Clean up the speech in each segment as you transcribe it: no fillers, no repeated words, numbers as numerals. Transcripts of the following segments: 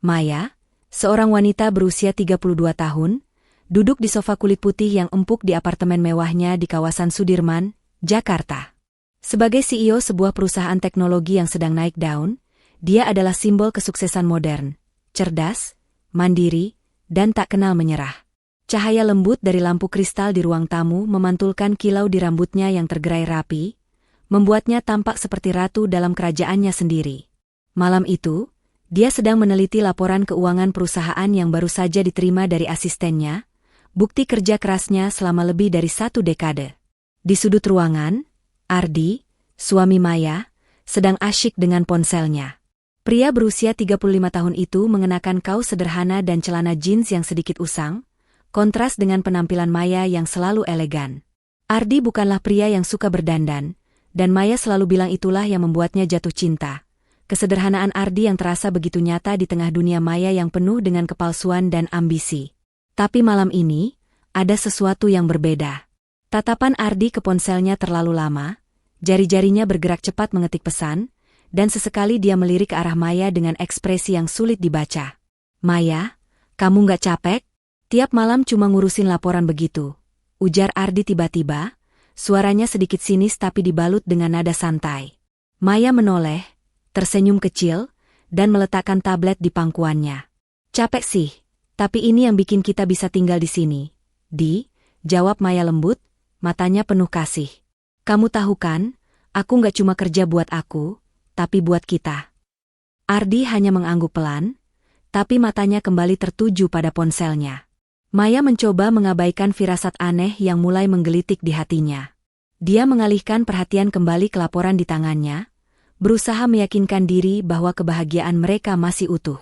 Maya, seorang wanita berusia 32 tahun, duduk di sofa kulit putih yang empuk di apartemen mewahnya di kawasan Sudirman, Jakarta. Sebagai CEO sebuah perusahaan teknologi yang sedang naik daun, dia adalah simbol kesuksesan modern, cerdas, mandiri, dan tak kenal menyerah. Cahaya lembut dari lampu kristal di ruang tamu memantulkan kilau di rambutnya yang tergerai rapi, membuatnya tampak seperti ratu dalam kerajaannya sendiri. Malam itu, dia sedang meneliti laporan keuangan perusahaan yang baru saja diterima dari asistennya, bukti kerja kerasnya selama lebih dari 1 dekade. Di sudut ruangan, Ardi, suami Maya, sedang asyik dengan ponselnya. Pria berusia 35 tahun itu mengenakan kaos sederhana dan celana jeans yang sedikit usang, kontras dengan penampilan Maya yang selalu elegan. Ardi bukanlah pria yang suka berdandan, dan Maya selalu bilang itulah yang membuatnya jatuh cinta. Kesederhanaan Ardi yang terasa begitu nyata di tengah dunia Maya yang penuh dengan kepalsuan dan ambisi. Tapi malam ini, ada sesuatu yang berbeda. Tatapan Ardi ke ponselnya terlalu lama, jari-jarinya bergerak cepat mengetik pesan, dan sesekali dia melirik ke arah Maya dengan ekspresi yang sulit dibaca. "Maya, kamu nggak capek? Tiap malam cuma ngurusin laporan begitu," ujar Ardi tiba-tiba, suaranya sedikit sinis tapi dibalut dengan nada santai. Maya menoleh, tersenyum kecil, dan meletakkan tablet di pangkuannya. "Capek sih, tapi ini yang bikin kita bisa tinggal di sini, Di," jawab Maya lembut, matanya penuh kasih. "Kamu tahu kan, aku nggak cuma kerja buat aku, tapi buat kita." Ardi hanya mengangguk pelan, tapi matanya kembali tertuju pada ponselnya. Maya mencoba mengabaikan firasat aneh yang mulai menggelitik di hatinya. Dia mengalihkan perhatian kembali ke laporan di tangannya, berusaha meyakinkan diri bahwa kebahagiaan mereka masih utuh.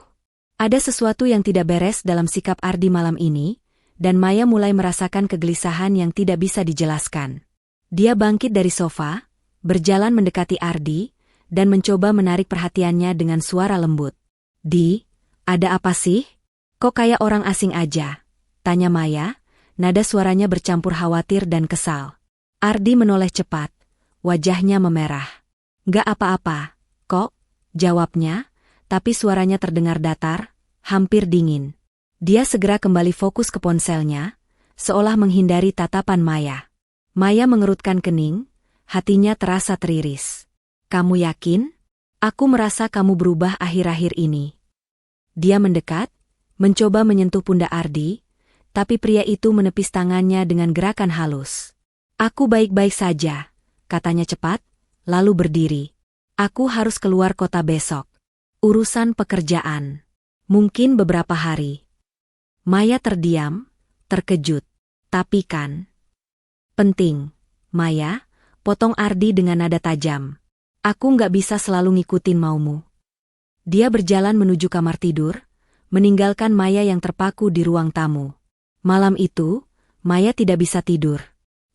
Ada sesuatu yang tidak beres dalam sikap Ardi malam ini, dan Maya mulai merasakan kegelisahan yang tidak bisa dijelaskan. Dia bangkit dari sofa, berjalan mendekati Ardi, dan mencoba menarik perhatiannya dengan suara lembut. "Di, ada apa sih? Kok kayak orang asing aja?" tanya Maya, nada suaranya bercampur khawatir dan kesal. Ardi menoleh cepat, wajahnya memerah. "Nggak apa-apa, kok," jawabnya, tapi suaranya terdengar datar, hampir dingin. Dia segera kembali fokus ke ponselnya, seolah menghindari tatapan Maya. Maya mengerutkan kening, hatinya terasa teriris. "Kamu yakin? Aku merasa kamu berubah akhir-akhir ini." Dia mendekat, mencoba menyentuh pundak Ardi, tapi pria itu menepis tangannya dengan gerakan halus. "Aku baik-baik saja," katanya cepat, lalu berdiri. "Aku harus keluar kota besok. Urusan pekerjaan. Mungkin beberapa hari." Maya terdiam, terkejut. "Tapi kan." "Penting, Maya," potong Ardi dengan nada tajam. "Aku nggak bisa selalu ngikutin maumu." Dia berjalan menuju kamar tidur, meninggalkan Maya yang terpaku di ruang tamu. Malam itu, Maya tidak bisa tidur.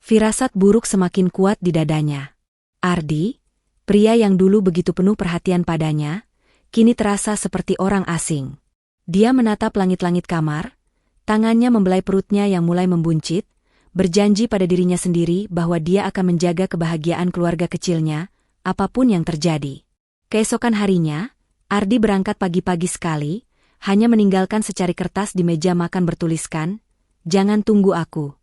Firasat buruk semakin kuat di dadanya. Ardi, pria yang dulu begitu penuh perhatian padanya, kini terasa seperti orang asing. Dia menatap langit-langit kamar, tangannya membelai perutnya yang mulai membuncit, berjanji pada dirinya sendiri bahwa dia akan menjaga kebahagiaan keluarga kecilnya, apapun yang terjadi. Keesokan harinya, Ardi berangkat pagi-pagi sekali, hanya meninggalkan secari kertas di meja makan bertuliskan, "Jangan tunggu aku."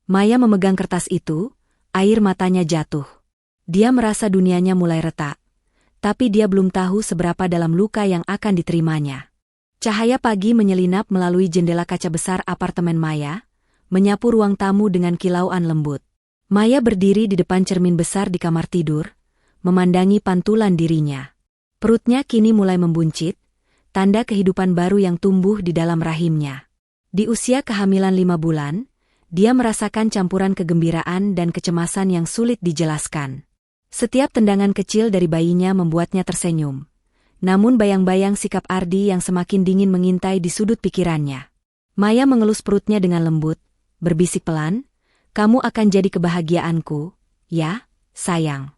Maya memegang kertas itu, air matanya jatuh. Dia merasa dunianya mulai retak, tapi dia belum tahu seberapa dalam luka yang akan diterimanya. Cahaya pagi menyelinap melalui jendela kaca besar apartemen Maya, menyapu ruang tamu dengan kilauan lembut. Maya berdiri di depan cermin besar di kamar tidur, memandangi pantulan dirinya. Perutnya kini mulai membuncit, tanda kehidupan baru yang tumbuh di dalam rahimnya. Di usia kehamilan 5 bulan, dia merasakan campuran kegembiraan dan kecemasan yang sulit dijelaskan. Setiap tendangan kecil dari bayinya membuatnya tersenyum. Namun bayang-bayang sikap Ardi yang semakin dingin mengintai di sudut pikirannya. Maya mengelus perutnya dengan lembut, berbisik pelan, "Kamu akan jadi kebahagiaanku, ya, sayang."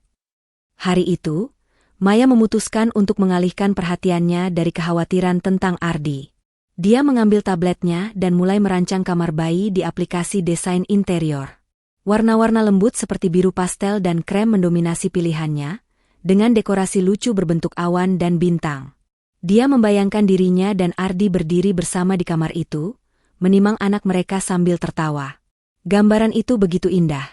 Hari itu, Maya memutuskan untuk mengalihkan perhatiannya dari kekhawatiran tentang Ardi. Dia mengambil tabletnya dan mulai merancang kamar bayi di aplikasi desain interior. Warna-warna lembut seperti biru pastel dan krem mendominasi pilihannya, dengan dekorasi lucu berbentuk awan dan bintang. Dia membayangkan dirinya dan Ardi berdiri bersama di kamar itu, menimang anak mereka sambil tertawa. Gambaran itu begitu indah.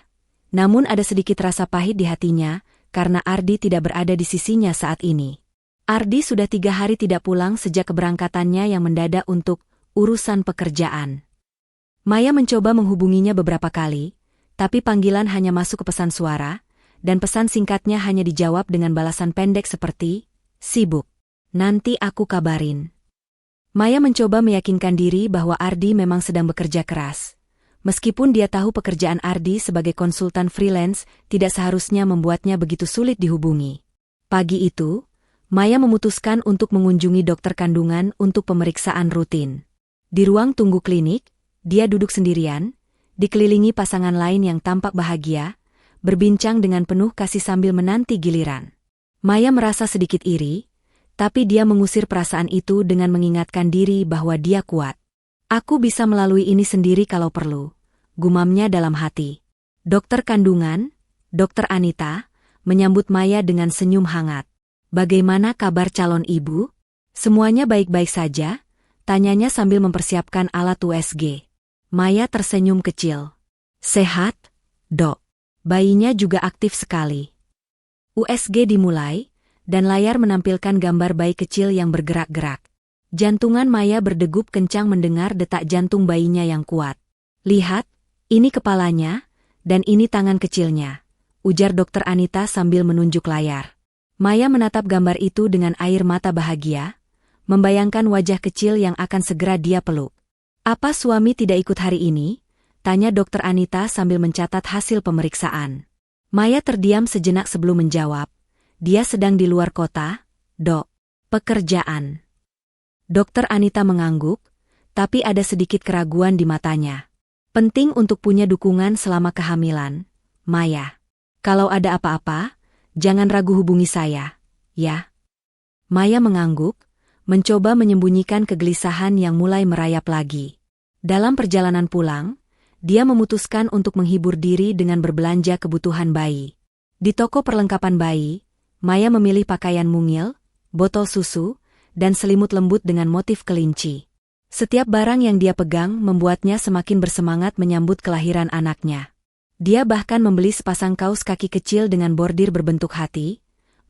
Namun ada sedikit rasa pahit di hatinya, karena Ardi tidak berada di sisinya saat ini. Ardi sudah 3 hari tidak pulang sejak keberangkatannya yang mendadak untuk urusan pekerjaan. Maya mencoba menghubunginya beberapa kali, tapi panggilan hanya masuk ke pesan suara, dan pesan singkatnya hanya dijawab dengan balasan pendek seperti, "Sibuk. Nanti aku kabarin." Maya mencoba meyakinkan diri bahwa Ardi memang sedang bekerja keras. Meskipun dia tahu pekerjaan Ardi sebagai konsultan freelance tidak seharusnya membuatnya begitu sulit dihubungi. Pagi itu, Maya memutuskan untuk mengunjungi dokter kandungan untuk pemeriksaan rutin. Di ruang tunggu klinik, dia duduk sendirian, dikelilingi pasangan lain yang tampak bahagia, berbincang dengan penuh kasih sambil menanti giliran. Maya merasa sedikit iri, tapi dia mengusir perasaan itu dengan mengingatkan diri bahwa dia kuat. "Aku bisa melalui ini sendiri kalau perlu," gumamnya dalam hati. Dokter kandungan, Dokter Anita, menyambut Maya dengan senyum hangat. "Bagaimana kabar calon ibu? Semuanya baik-baik saja?" tanyanya sambil mempersiapkan alat USG. Maya tersenyum kecil. "Sehat, Dok. Bayinya juga aktif sekali." USG dimulai, dan layar menampilkan gambar bayi kecil yang bergerak-gerak. Jantungan Maya berdegup kencang mendengar detak jantung bayinya yang kuat. "Lihat, ini kepalanya, dan ini tangan kecilnya," ujar Dokter Anita sambil menunjuk layar. Maya menatap gambar itu dengan air mata bahagia, membayangkan wajah kecil yang akan segera dia peluk. "Apa suami tidak ikut hari ini?" tanya Dokter Anita sambil mencatat hasil pemeriksaan. Maya terdiam sejenak sebelum menjawab. "Dia sedang di luar kota, Dok. Pekerjaan." Dokter Anita mengangguk, tapi ada sedikit keraguan di matanya. "Penting untuk punya dukungan selama kehamilan, Maya. Kalau ada apa-apa, jangan ragu hubungi saya, ya." Maya mengangguk, mencoba menyembunyikan kegelisahan yang mulai merayap lagi. Dalam perjalanan pulang, dia memutuskan untuk menghibur diri dengan berbelanja kebutuhan bayi. Di toko perlengkapan bayi, Maya memilih pakaian mungil, botol susu, dan selimut lembut dengan motif kelinci. Setiap barang yang dia pegang membuatnya semakin bersemangat menyambut kelahiran anaknya. Dia bahkan membeli sepasang kaos kaki kecil dengan bordir berbentuk hati,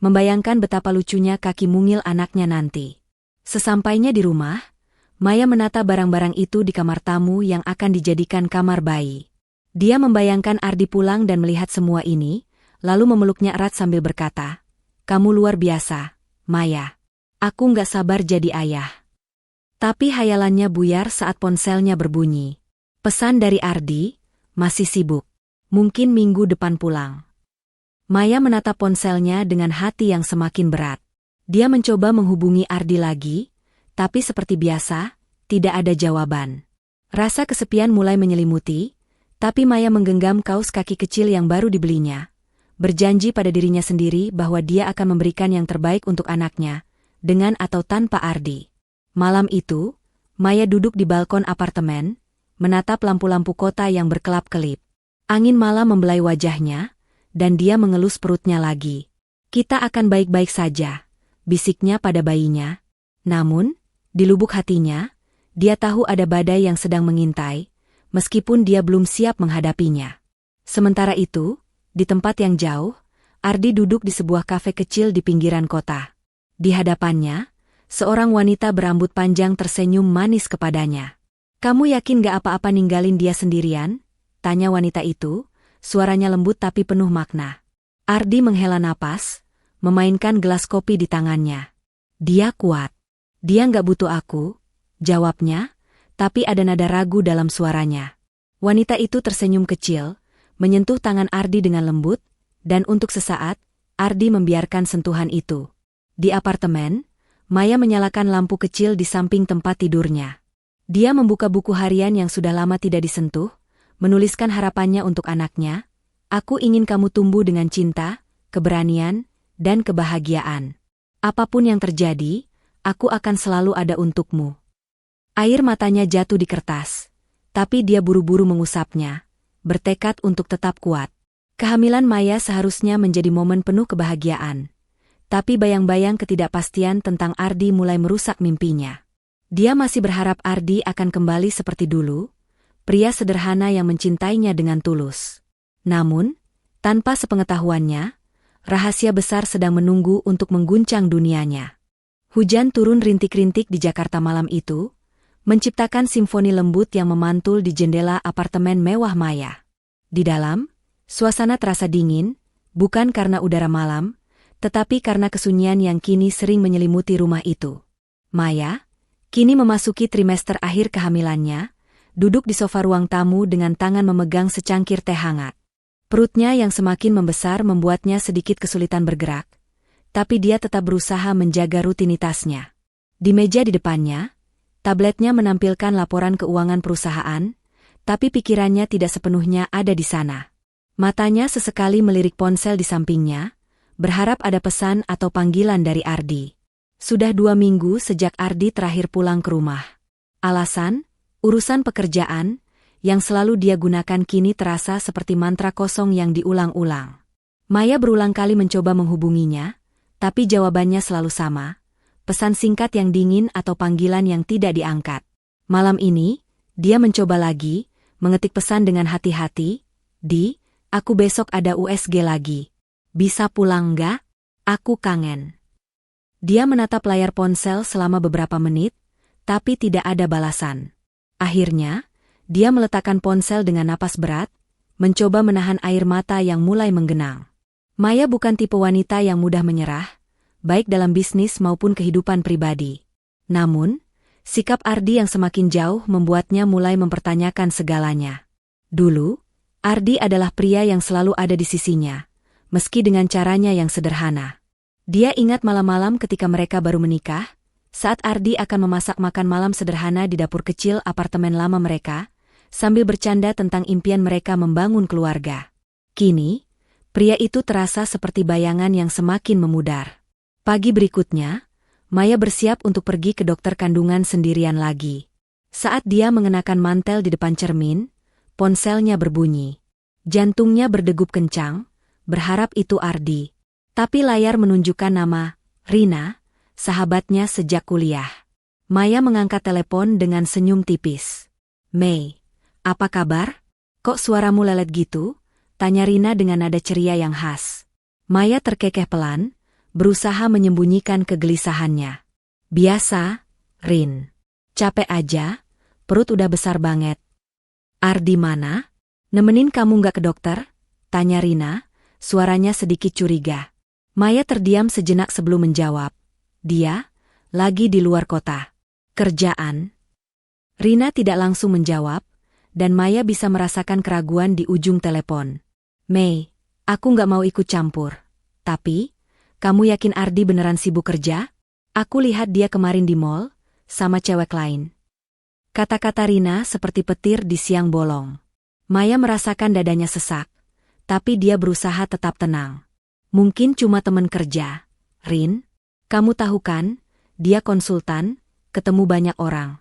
membayangkan betapa lucunya kaki mungil anaknya nanti. Sesampainya di rumah, Maya menata barang-barang itu di kamar tamu yang akan dijadikan kamar bayi. Dia membayangkan Ardi pulang dan melihat semua ini, lalu memeluknya erat sambil berkata, "Kamu luar biasa, Maya. Aku nggak sabar jadi ayah." Tapi hayalannya buyar saat ponselnya berbunyi. Pesan dari Ardi, "Masih sibuk. Mungkin minggu depan pulang." Maya menatap ponselnya dengan hati yang semakin berat. Dia mencoba menghubungi Ardi lagi, tapi seperti biasa, tidak ada jawaban. Rasa kesepian mulai menyelimuti, tapi Maya menggenggam kaos kaki kecil yang baru dibelinya, berjanji pada dirinya sendiri bahwa dia akan memberikan yang terbaik untuk anaknya, dengan atau tanpa Ardi. Malam itu, Maya duduk di balkon apartemen, menatap lampu-lampu kota yang berkelap-kelip. Angin malam membelai wajahnya, dan dia mengelus perutnya lagi. "Kita akan baik-baik saja," bisiknya pada bayinya. Namun, di lubuk hatinya, dia tahu ada badai yang sedang mengintai, meskipun dia belum siap menghadapinya. Sementara itu, di tempat yang jauh, Ardi duduk di sebuah kafe kecil di pinggiran kota. Di hadapannya, seorang wanita berambut panjang tersenyum manis kepadanya. "Kamu yakin gak apa-apa ninggalin dia sendirian?" tanya wanita itu, suaranya lembut tapi penuh makna. Ardi menghela napas, memainkan gelas kopi di tangannya. "Dia kuat. Dia nggak butuh aku," jawabnya, tapi ada nada ragu dalam suaranya. Wanita itu tersenyum kecil, menyentuh tangan Ardi dengan lembut, dan untuk sesaat, Ardi membiarkan sentuhan itu. Di apartemen, Maya menyalakan lampu kecil di samping tempat tidurnya. Dia membuka buku harian yang sudah lama tidak disentuh, menuliskan harapannya untuk anaknya, "Aku ingin kamu tumbuh dengan cinta, keberanian, dan kebahagiaan. Apapun yang terjadi, aku akan selalu ada untukmu." Air matanya jatuh di kertas, tapi dia buru-buru mengusapnya, bertekad untuk tetap kuat. Kehamilan Maya seharusnya menjadi momen penuh kebahagiaan. Tapi bayang-bayang ketidakpastian tentang Ardi mulai merusak mimpinya. Dia masih berharap Ardi akan kembali seperti dulu, pria sederhana yang mencintainya dengan tulus. Namun, tanpa sepengetahuannya, rahasia besar sedang menunggu untuk mengguncang dunianya. Hujan turun rintik-rintik di Jakarta malam itu, menciptakan simfoni lembut yang memantul di jendela apartemen mewah Maya. Di dalam, suasana terasa dingin, bukan karena udara malam, tetapi karena kesunyian yang kini sering menyelimuti rumah itu. Maya, kini memasuki trimester akhir kehamilannya, duduk di sofa ruang tamu dengan tangan memegang secangkir teh hangat. Perutnya yang semakin membesar membuatnya sedikit kesulitan bergerak, tapi dia tetap berusaha menjaga rutinitasnya. Di meja di depannya, tabletnya menampilkan laporan keuangan perusahaan, tapi pikirannya tidak sepenuhnya ada di sana. Matanya sesekali melirik ponsel di sampingnya, berharap ada pesan atau panggilan dari Ardi. Sudah 2 minggu sejak Ardi terakhir pulang ke rumah. Alasan, urusan pekerjaan, yang selalu dia gunakan kini terasa seperti mantra kosong yang diulang-ulang. Maya berulang kali mencoba menghubunginya, tapi jawabannya selalu sama, pesan singkat yang dingin atau panggilan yang tidak diangkat. Malam ini, dia mencoba lagi, mengetik pesan dengan hati-hati, aku besok ada USG lagi. Bisa pulang nggak? Aku kangen. Dia menatap layar ponsel selama beberapa menit, tapi tidak ada balasan. Akhirnya, dia meletakkan ponsel dengan napas berat, mencoba menahan air mata yang mulai menggenang. Maya bukan tipe wanita yang mudah menyerah, baik dalam bisnis maupun kehidupan pribadi. Namun, sikap Ardi yang semakin jauh membuatnya mulai mempertanyakan segalanya. Dulu, Ardi adalah pria yang selalu ada di sisinya, meski dengan caranya yang sederhana. Dia ingat malam-malam ketika mereka baru menikah, saat Ardi akan memasak makan malam sederhana di dapur kecil apartemen lama mereka, sambil bercanda tentang impian mereka membangun keluarga. Kini, pria itu terasa seperti bayangan yang semakin memudar. Pagi berikutnya, Maya bersiap untuk pergi ke dokter kandungan sendirian lagi. Saat dia mengenakan mantel di depan cermin, ponselnya berbunyi. Jantungnya berdegup kencang, berharap itu Ardi. Tapi layar menunjukkan nama, Rina, sahabatnya sejak kuliah. Maya mengangkat telepon dengan senyum tipis. "Mei, apa kabar? Kok suaramu lelet gitu?" tanya Rina dengan nada ceria yang khas. Maya terkekeh pelan, berusaha menyembunyikan kegelisahannya. "Biasa, Rin. Capek aja, perut udah besar banget." "Ardi mana? Nemenin kamu nggak ke dokter?" tanya Rina, suaranya sedikit curiga. Maya terdiam sejenak sebelum menjawab. "Dia lagi di luar kota. Kerjaan." Rina tidak langsung menjawab, dan Maya bisa merasakan keraguan di ujung telepon. "Mei, aku nggak mau ikut campur. Tapi, kamu yakin Ardi beneran sibuk kerja? Aku lihat dia kemarin di mall, sama cewek lain." Kata-kata Rina seperti petir di siang bolong. Maya merasakan dadanya sesak, tapi dia berusaha tetap tenang. "Mungkin cuma teman kerja, Rin. Kamu tahu kan, dia konsultan, ketemu banyak orang."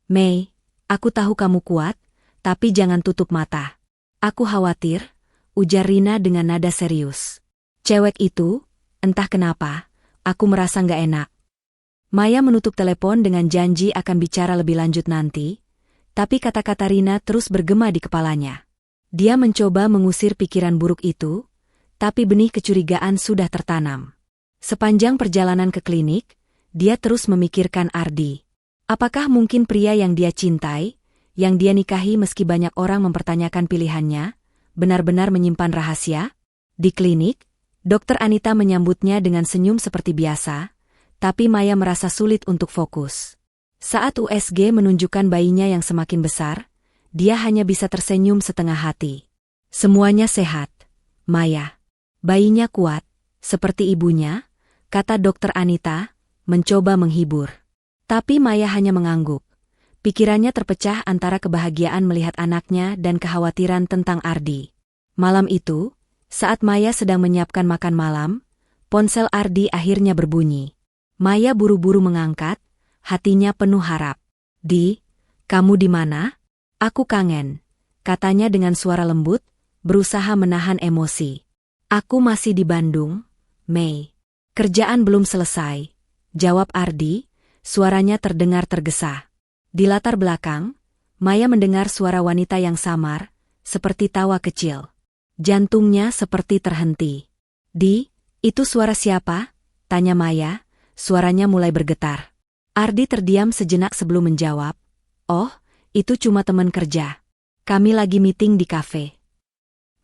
"Mei, aku tahu kamu kuat, tapi jangan tutup mata. Aku khawatir," ujar Rina dengan nada serius. "Cewek itu, entah kenapa, aku merasa nggak enak." Maya menutup telepon dengan janji akan bicara lebih lanjut nanti, tapi kata-kata Rina terus bergema di kepalanya. Dia mencoba mengusir pikiran buruk itu, tapi benih kecurigaan sudah tertanam. Sepanjang perjalanan ke klinik, dia terus memikirkan Ardi. Apakah mungkin pria yang dia cintai, yang dia nikahi meski banyak orang mempertanyakan pilihannya, benar-benar menyimpan rahasia? Di klinik, Dokter Anita menyambutnya dengan senyum seperti biasa, tapi Maya merasa sulit untuk fokus. Saat USG menunjukkan bayinya yang semakin besar, dia hanya bisa tersenyum setengah hati. "Semuanya sehat, Maya. Bayinya kuat, seperti ibunya," kata Dokter Anita, mencoba menghibur. Tapi Maya hanya mengangguk. Pikirannya terpecah antara kebahagiaan melihat anaknya dan kekhawatiran tentang Ardi. Malam itu, saat Maya sedang menyiapkan makan malam, ponsel Ardi akhirnya berbunyi. Maya buru-buru mengangkat, hatinya penuh harap. Kamu di mana? Aku kangen," katanya dengan suara lembut, berusaha menahan emosi. "Aku masih di Bandung, Mei. Kerjaan belum selesai, jawab Ardi, suaranya terdengar tergesa. Di latar belakang, Maya mendengar suara wanita yang samar, seperti tawa kecil. Jantungnya seperti terhenti. Itu suara siapa? Tanya Maya, suaranya mulai bergetar. Ardi terdiam sejenak sebelum menjawab. Oh, itu cuma teman kerja. Kami lagi meeting di kafe.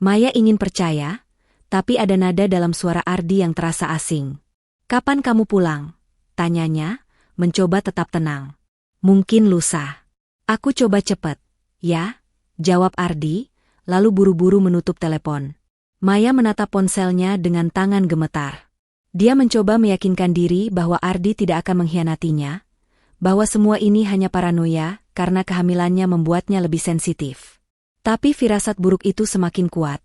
Maya ingin percaya, tapi ada nada dalam suara Ardi yang terasa asing. Kapan kamu pulang? Tanyanya, mencoba tetap tenang. Mungkin lusa. Aku coba cepet. Ya, jawab Ardi, lalu buru-buru menutup telepon. Maya menatap ponselnya dengan tangan gemetar. Dia mencoba meyakinkan diri bahwa Ardi tidak akan mengkhianatinya, bahwa semua ini hanya paranoia karena kehamilannya membuatnya lebih sensitif. Tapi firasat buruk itu semakin kuat,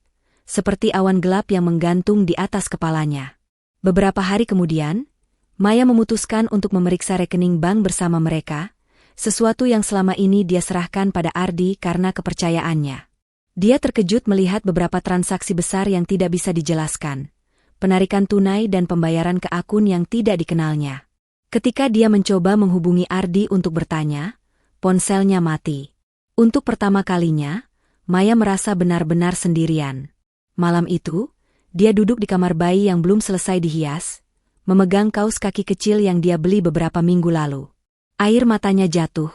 seperti awan gelap yang menggantung di atas kepalanya. Beberapa hari kemudian, Maya memutuskan untuk memeriksa rekening bank bersama mereka, sesuatu yang selama ini dia serahkan pada Ardi karena kepercayaannya. Dia terkejut melihat beberapa transaksi besar yang tidak bisa dijelaskan, penarikan tunai dan pembayaran ke akun yang tidak dikenalnya. Ketika dia mencoba menghubungi Ardi untuk bertanya, ponselnya mati. Untuk pertama kalinya, Maya merasa benar-benar sendirian. Malam itu, dia duduk di kamar bayi yang belum selesai dihias, memegang kaos kaki kecil yang dia beli beberapa minggu lalu. Air matanya jatuh,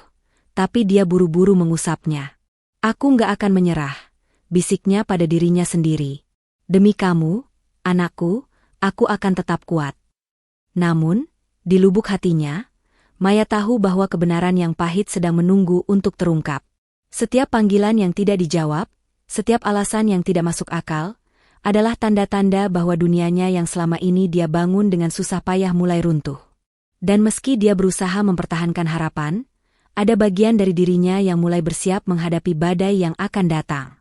tapi dia buru-buru mengusapnya. Aku nggak akan menyerah, bisiknya pada dirinya sendiri. Demi kamu, anakku, aku akan tetap kuat. Namun, di lubuk hatinya, Maya tahu bahwa kebenaran yang pahit sedang menunggu untuk terungkap. Setiap panggilan yang tidak dijawab, setiap alasan yang tidak masuk akal, adalah tanda-tanda bahwa dunianya yang selama ini dia bangun dengan susah payah mulai runtuh. Dan meski dia berusaha mempertahankan harapan, ada bagian dari dirinya yang mulai bersiap menghadapi badai yang akan datang.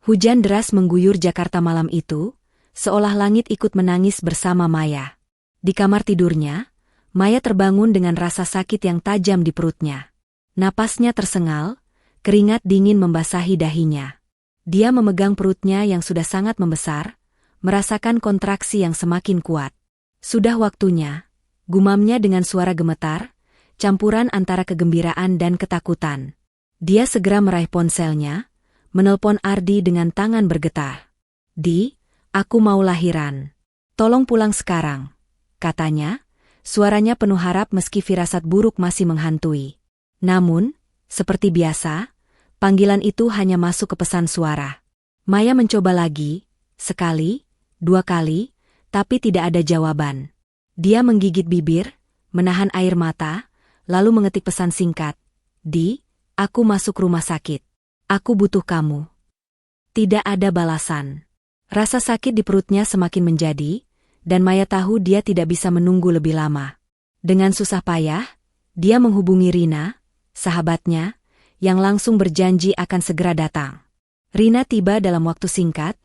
Hujan deras mengguyur Jakarta malam itu, seolah langit ikut menangis bersama Maya. Di kamar tidurnya, Maya terbangun dengan rasa sakit yang tajam di perutnya. Napasnya tersengal, keringat dingin membasahi dahinya. Dia memegang perutnya yang sudah sangat membesar, merasakan kontraksi yang semakin kuat. Sudah waktunya, gumamnya dengan suara gemetar, campuran antara kegembiraan dan ketakutan. Dia segera meraih ponselnya, menelpon Ardi dengan tangan bergetar. Aku mau lahiran. Tolong pulang sekarang, katanya, suaranya penuh harap meski firasat buruk masih menghantui. Namun, seperti biasa, panggilan itu hanya masuk ke pesan suara. Maya mencoba lagi, sekali, dua kali, tapi tidak ada jawaban. Dia menggigit bibir, menahan air mata, lalu mengetik pesan singkat. Aku masuk rumah sakit. Aku butuh kamu. Tidak ada balasan. Rasa sakit di perutnya semakin menjadi, dan Maya tahu dia tidak bisa menunggu lebih lama. Dengan susah payah, dia menghubungi Rina, sahabatnya, yang langsung berjanji akan segera datang. Rina tiba dalam waktu singkat,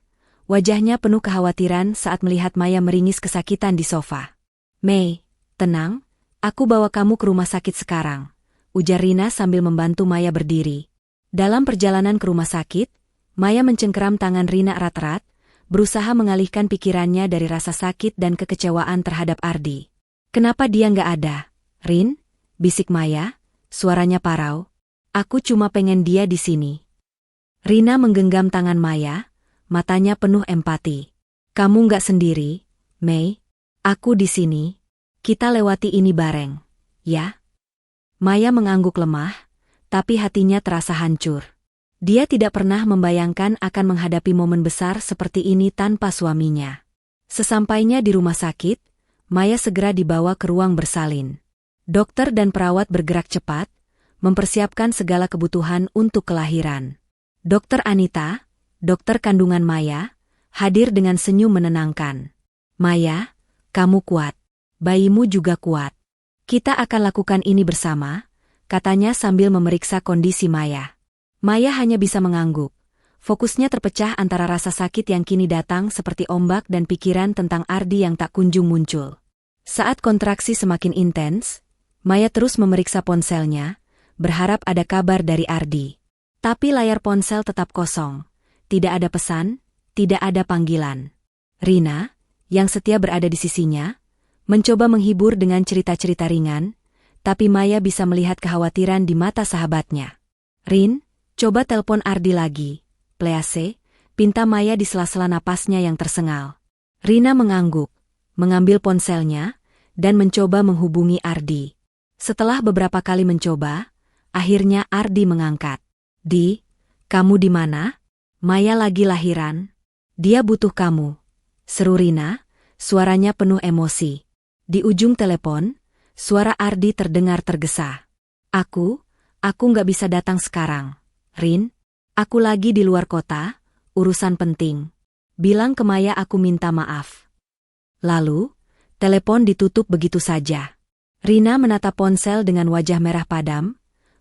wajahnya penuh kekhawatiran saat melihat Maya meringis kesakitan di sofa. Mei, tenang, aku bawa kamu ke rumah sakit sekarang, ujar Rina sambil membantu Maya berdiri. Dalam perjalanan ke rumah sakit, Maya mencengkeram tangan Rina erat-erat, berusaha mengalihkan pikirannya dari rasa sakit dan kekecewaan terhadap Ardi. Kenapa dia nggak ada? Rin, bisik Maya, suaranya parau. Aku cuma pengen dia di sini. Rina menggenggam tangan Maya, matanya penuh empati. Kamu nggak sendiri, Mei. Aku di sini. Kita lewati ini bareng, ya? Maya mengangguk lemah, tapi hatinya terasa hancur. Dia tidak pernah membayangkan akan menghadapi momen besar seperti ini tanpa suaminya. Sesampainya di rumah sakit, Maya segera dibawa ke ruang bersalin. Dokter dan perawat bergerak cepat, mempersiapkan segala kebutuhan untuk kelahiran. Dokter Anita, dokter kandungan Maya, hadir dengan senyum menenangkan. Maya, kamu kuat. Bayimu juga kuat. Kita akan lakukan ini bersama, katanya sambil memeriksa kondisi Maya. Maya hanya bisa mengangguk. Fokusnya terpecah antara rasa sakit yang kini datang seperti ombak dan pikiran tentang Ardi yang tak kunjung muncul. Saat kontraksi semakin intens, Maya terus memeriksa ponselnya, berharap ada kabar dari Ardi. Tapi layar ponsel tetap kosong. Tidak ada pesan, tidak ada panggilan. Rina, yang setia berada di sisinya, mencoba menghibur dengan cerita-cerita ringan, tapi Maya bisa melihat kekhawatiran di mata sahabatnya. "Rin, coba telepon Ardi lagi, please," pinta Maya di sela-sela napasnya yang tersengal. Rina mengangguk, mengambil ponselnya, dan mencoba menghubungi Ardi. Setelah beberapa kali mencoba, akhirnya Ardi mengangkat. "Di, kamu di mana?" "Maya lagi lahiran. Dia butuh kamu," seru Rina, suaranya penuh emosi. Di ujung telepon, suara Ardi terdengar tergesa. Aku nggak bisa datang sekarang, Rin. Aku lagi di luar kota, urusan penting. Bilang ke Maya aku minta maaf." Lalu, telepon ditutup begitu saja. Rina menatap ponsel dengan wajah merah padam,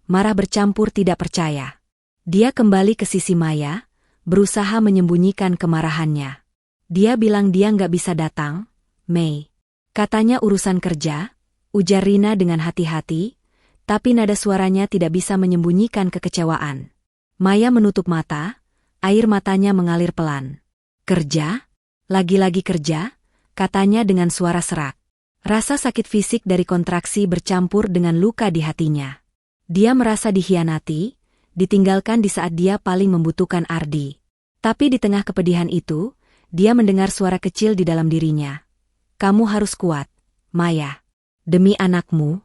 marah bercampur tidak percaya. Dia kembali ke sisi Maya, berusaha menyembunyikan kemarahannya. "Dia bilang dia nggak bisa datang, Mei. Katanya urusan kerja," ujar Rina dengan hati-hati, tapi nada suaranya tidak bisa menyembunyikan kekecewaan. Maya menutup mata, air matanya mengalir pelan. "Kerja? Lagi-lagi kerja?" katanya dengan suara serak. Rasa sakit fisik dari kontraksi bercampur dengan luka di hatinya. Dia merasa dikhianati, ditinggalkan di saat dia paling membutuhkan Ardi. Tapi di tengah kepedihan itu, dia mendengar suara kecil di dalam dirinya. "Kamu harus kuat, Maya. Demi anakmu."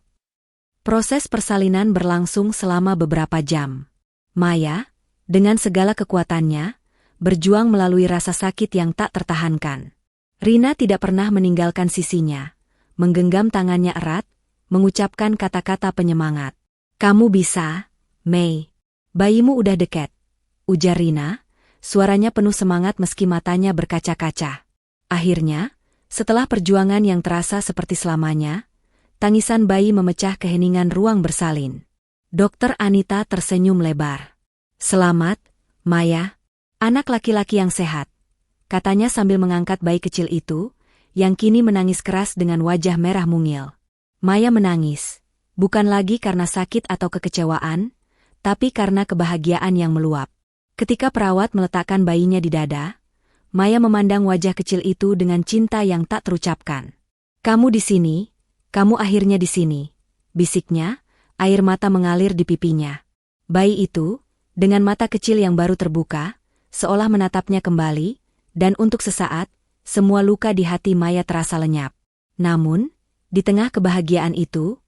Proses persalinan berlangsung selama beberapa jam. Maya, dengan segala kekuatannya, berjuang melalui rasa sakit yang tak tertahankan. Rina tidak pernah meninggalkan sisinya, menggenggam tangannya erat, mengucapkan kata-kata penyemangat. "Kamu bisa, Mei. Bayimu udah deket," ujar Rina, suaranya penuh semangat meski matanya berkaca-kaca. Akhirnya, setelah perjuangan yang terasa seperti selamanya, tangisan bayi memecah keheningan ruang bersalin. Dokter Anita tersenyum lebar. "Selamat, Maya. Anak laki-laki yang sehat," katanya sambil mengangkat bayi kecil itu, yang kini menangis keras dengan wajah merah mungil. Maya menangis, bukan lagi karena sakit atau kekecewaan, tapi karena kebahagiaan yang meluap. Ketika perawat meletakkan bayinya di dada, Maya memandang wajah kecil itu dengan cinta yang tak terucapkan. "Kamu di sini, kamu akhirnya di sini," bisiknya, air mata mengalir di pipinya. Bayi itu, dengan mata kecil yang baru terbuka, seolah menatapnya kembali, dan untuk sesaat, semua luka di hati Maya terasa lenyap. Namun, di tengah kebahagiaan itu,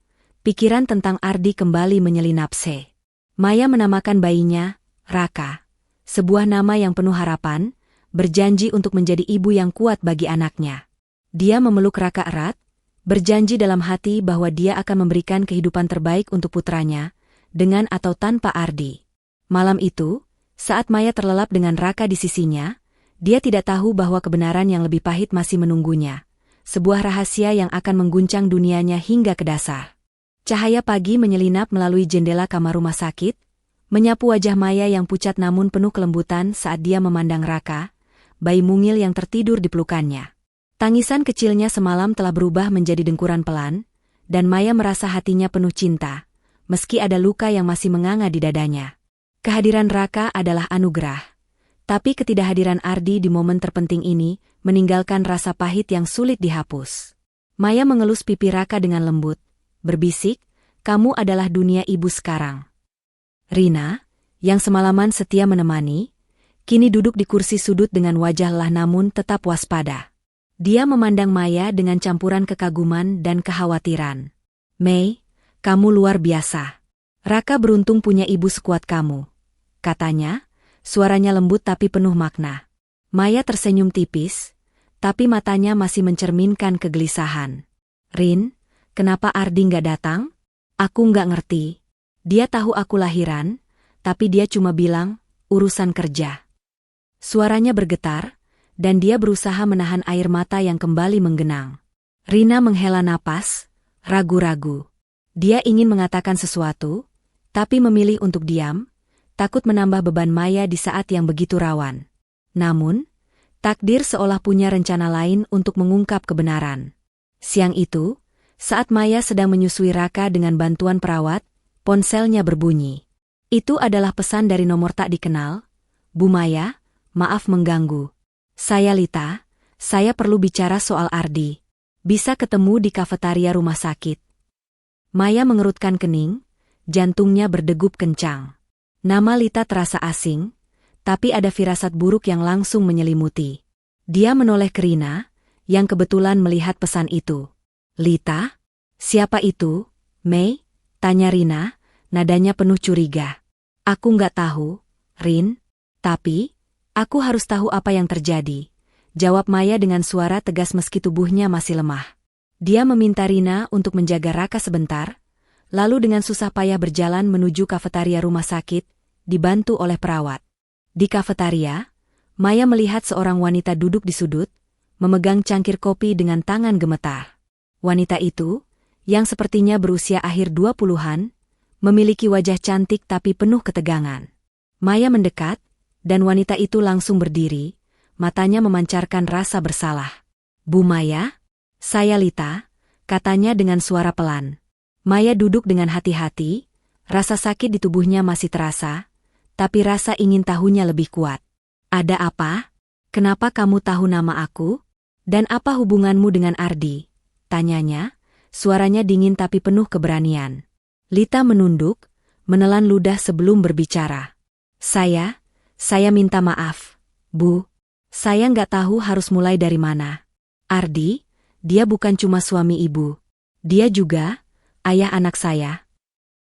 pikiran tentang Ardi kembali menyelinap. Maya menamakan bayinya Raka, sebuah nama yang penuh harapan, berjanji untuk menjadi ibu yang kuat bagi anaknya. Dia memeluk Raka erat, berjanji dalam hati bahwa dia akan memberikan kehidupan terbaik untuk putranya, dengan atau tanpa Ardi. Malam itu, saat Maya terlelap dengan Raka di sisinya, dia tidak tahu bahwa kebenaran yang lebih pahit masih menunggunya. Sebuah rahasia yang akan mengguncang dunianya hingga ke dasar. Cahaya pagi menyelinap melalui jendela kamar rumah sakit, menyapu wajah Maya yang pucat namun penuh kelembutan saat dia memandang Raka, bayi mungil yang tertidur di pelukannya. Tangisan kecilnya semalam telah berubah menjadi dengkuran pelan, dan Maya merasa hatinya penuh cinta, meski ada luka yang masih menganga di dadanya. Kehadiran Raka adalah anugerah. Tapi ketidakhadiran Ardi di momen terpenting ini meninggalkan rasa pahit yang sulit dihapus. Maya mengelus pipi Raka dengan lembut, berbisik, "Kamu adalah dunia ibu sekarang." Rina, yang semalaman setia menemani, kini duduk di kursi sudut dengan wajah lelah namun tetap waspada. Dia memandang Maya dengan campuran kekaguman dan kekhawatiran. "Mei, kamu luar biasa. Raka beruntung punya ibu sekuat kamu," katanya. Suaranya lembut tapi penuh makna. Maya tersenyum tipis, tapi matanya masih mencerminkan kegelisahan. "Rin, kenapa Ardi nggak datang? Aku nggak ngerti. Dia tahu aku lahiran, tapi dia cuma bilang, urusan kerja." Suaranya bergetar, dan dia berusaha menahan air mata yang kembali menggenang. Rina menghela napas, ragu-ragu. Dia ingin mengatakan sesuatu, tapi memilih untuk diam, takut menambah beban Maya di saat yang begitu rawan. Namun, takdir seolah punya rencana lain untuk mengungkap kebenaran. Siang itu, saat Maya sedang menyusui Raka dengan bantuan perawat, ponselnya berbunyi. Itu adalah pesan dari nomor tak dikenal. "Bu Maya, maaf mengganggu. Saya Lita, saya perlu bicara soal Ardi." Bisa ketemu di kafetaria rumah sakit. Maya mengerutkan kening, jantungnya berdegup kencang. Nama Lita terasa asing, tapi ada firasat buruk yang langsung menyelimuti. Dia menoleh ke Rina, yang kebetulan melihat pesan itu. Lita? Siapa itu, Mei? Tanya Rina, nadanya penuh curiga. Aku nggak tahu, Rin. Tapi, aku harus tahu apa yang terjadi. Jawab Maya dengan suara tegas meski tubuhnya masih lemah. Dia meminta Rina untuk menjaga Raka sebentar, lalu dengan susah payah berjalan menuju kafetaria rumah sakit, dibantu oleh perawat. Di kafetaria, Maya melihat seorang wanita duduk di sudut, memegang cangkir kopi dengan tangan gemetar. Wanita itu, yang sepertinya berusia akhir 20-an, memiliki wajah cantik tapi penuh ketegangan. Maya mendekat, dan wanita itu langsung berdiri, matanya memancarkan rasa bersalah. Bu Maya? Saya Lita, katanya dengan suara pelan. Maya duduk dengan hati-hati, rasa sakit di tubuhnya masih terasa, tapi rasa ingin tahunya lebih kuat. Ada apa? Kenapa kamu tahu nama aku? Dan apa hubunganmu dengan Ardi? Tanyanya, suaranya dingin tapi penuh keberanian. Lita menunduk, menelan ludah sebelum berbicara. Saya minta maaf, Bu. Saya nggak tahu harus mulai dari mana. Ardi, dia bukan cuma suami ibu. Dia juga ayah anak saya.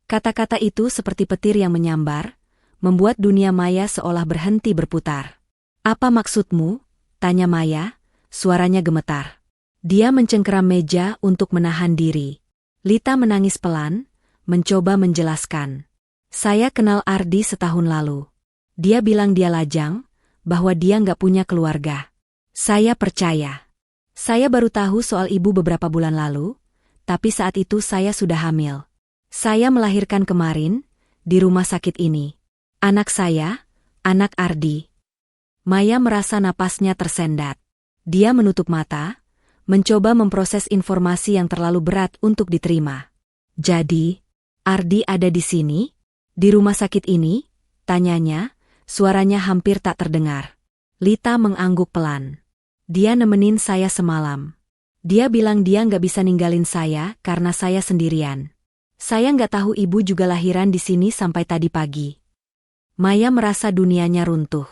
Kata-kata itu seperti petir yang menyambar, membuat dunia Maya seolah berhenti berputar. Apa maksudmu? Tanya Maya, suaranya gemetar. Dia mencengkeram meja untuk menahan diri. Lita menangis pelan, mencoba menjelaskan. Saya kenal Ardi setahun lalu. Dia bilang dia lajang, bahwa dia nggak punya keluarga. Saya percaya. Saya baru tahu soal ibu beberapa bulan lalu, tapi saat itu saya sudah hamil. Saya melahirkan kemarin, di rumah sakit ini. Anak saya, anak Ardi. Maya merasa napasnya tersendat. Dia menutup mata, mencoba memproses informasi yang terlalu berat untuk diterima. Jadi, Ardi ada di sini? Di rumah sakit ini? Tanyanya, suaranya hampir tak terdengar. Lita mengangguk pelan. Dia nemenin saya semalam. Dia bilang dia nggak bisa ninggalin saya karena saya sendirian. Saya nggak tahu ibu juga lahiran di sini sampai tadi pagi. Maya merasa dunianya runtuh.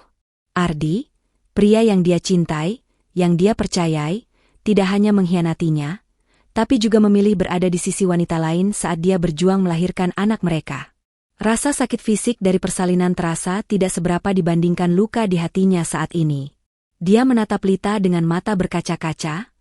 Ardi, pria yang dia cintai, yang dia percayai, tidak hanya mengkhianatinya, tapi juga memilih berada di sisi wanita lain saat dia berjuang melahirkan anak mereka. Rasa sakit fisik dari persalinan terasa tidak seberapa dibandingkan luka di hatinya saat ini. Dia menatap Lita dengan mata berkaca-kaca,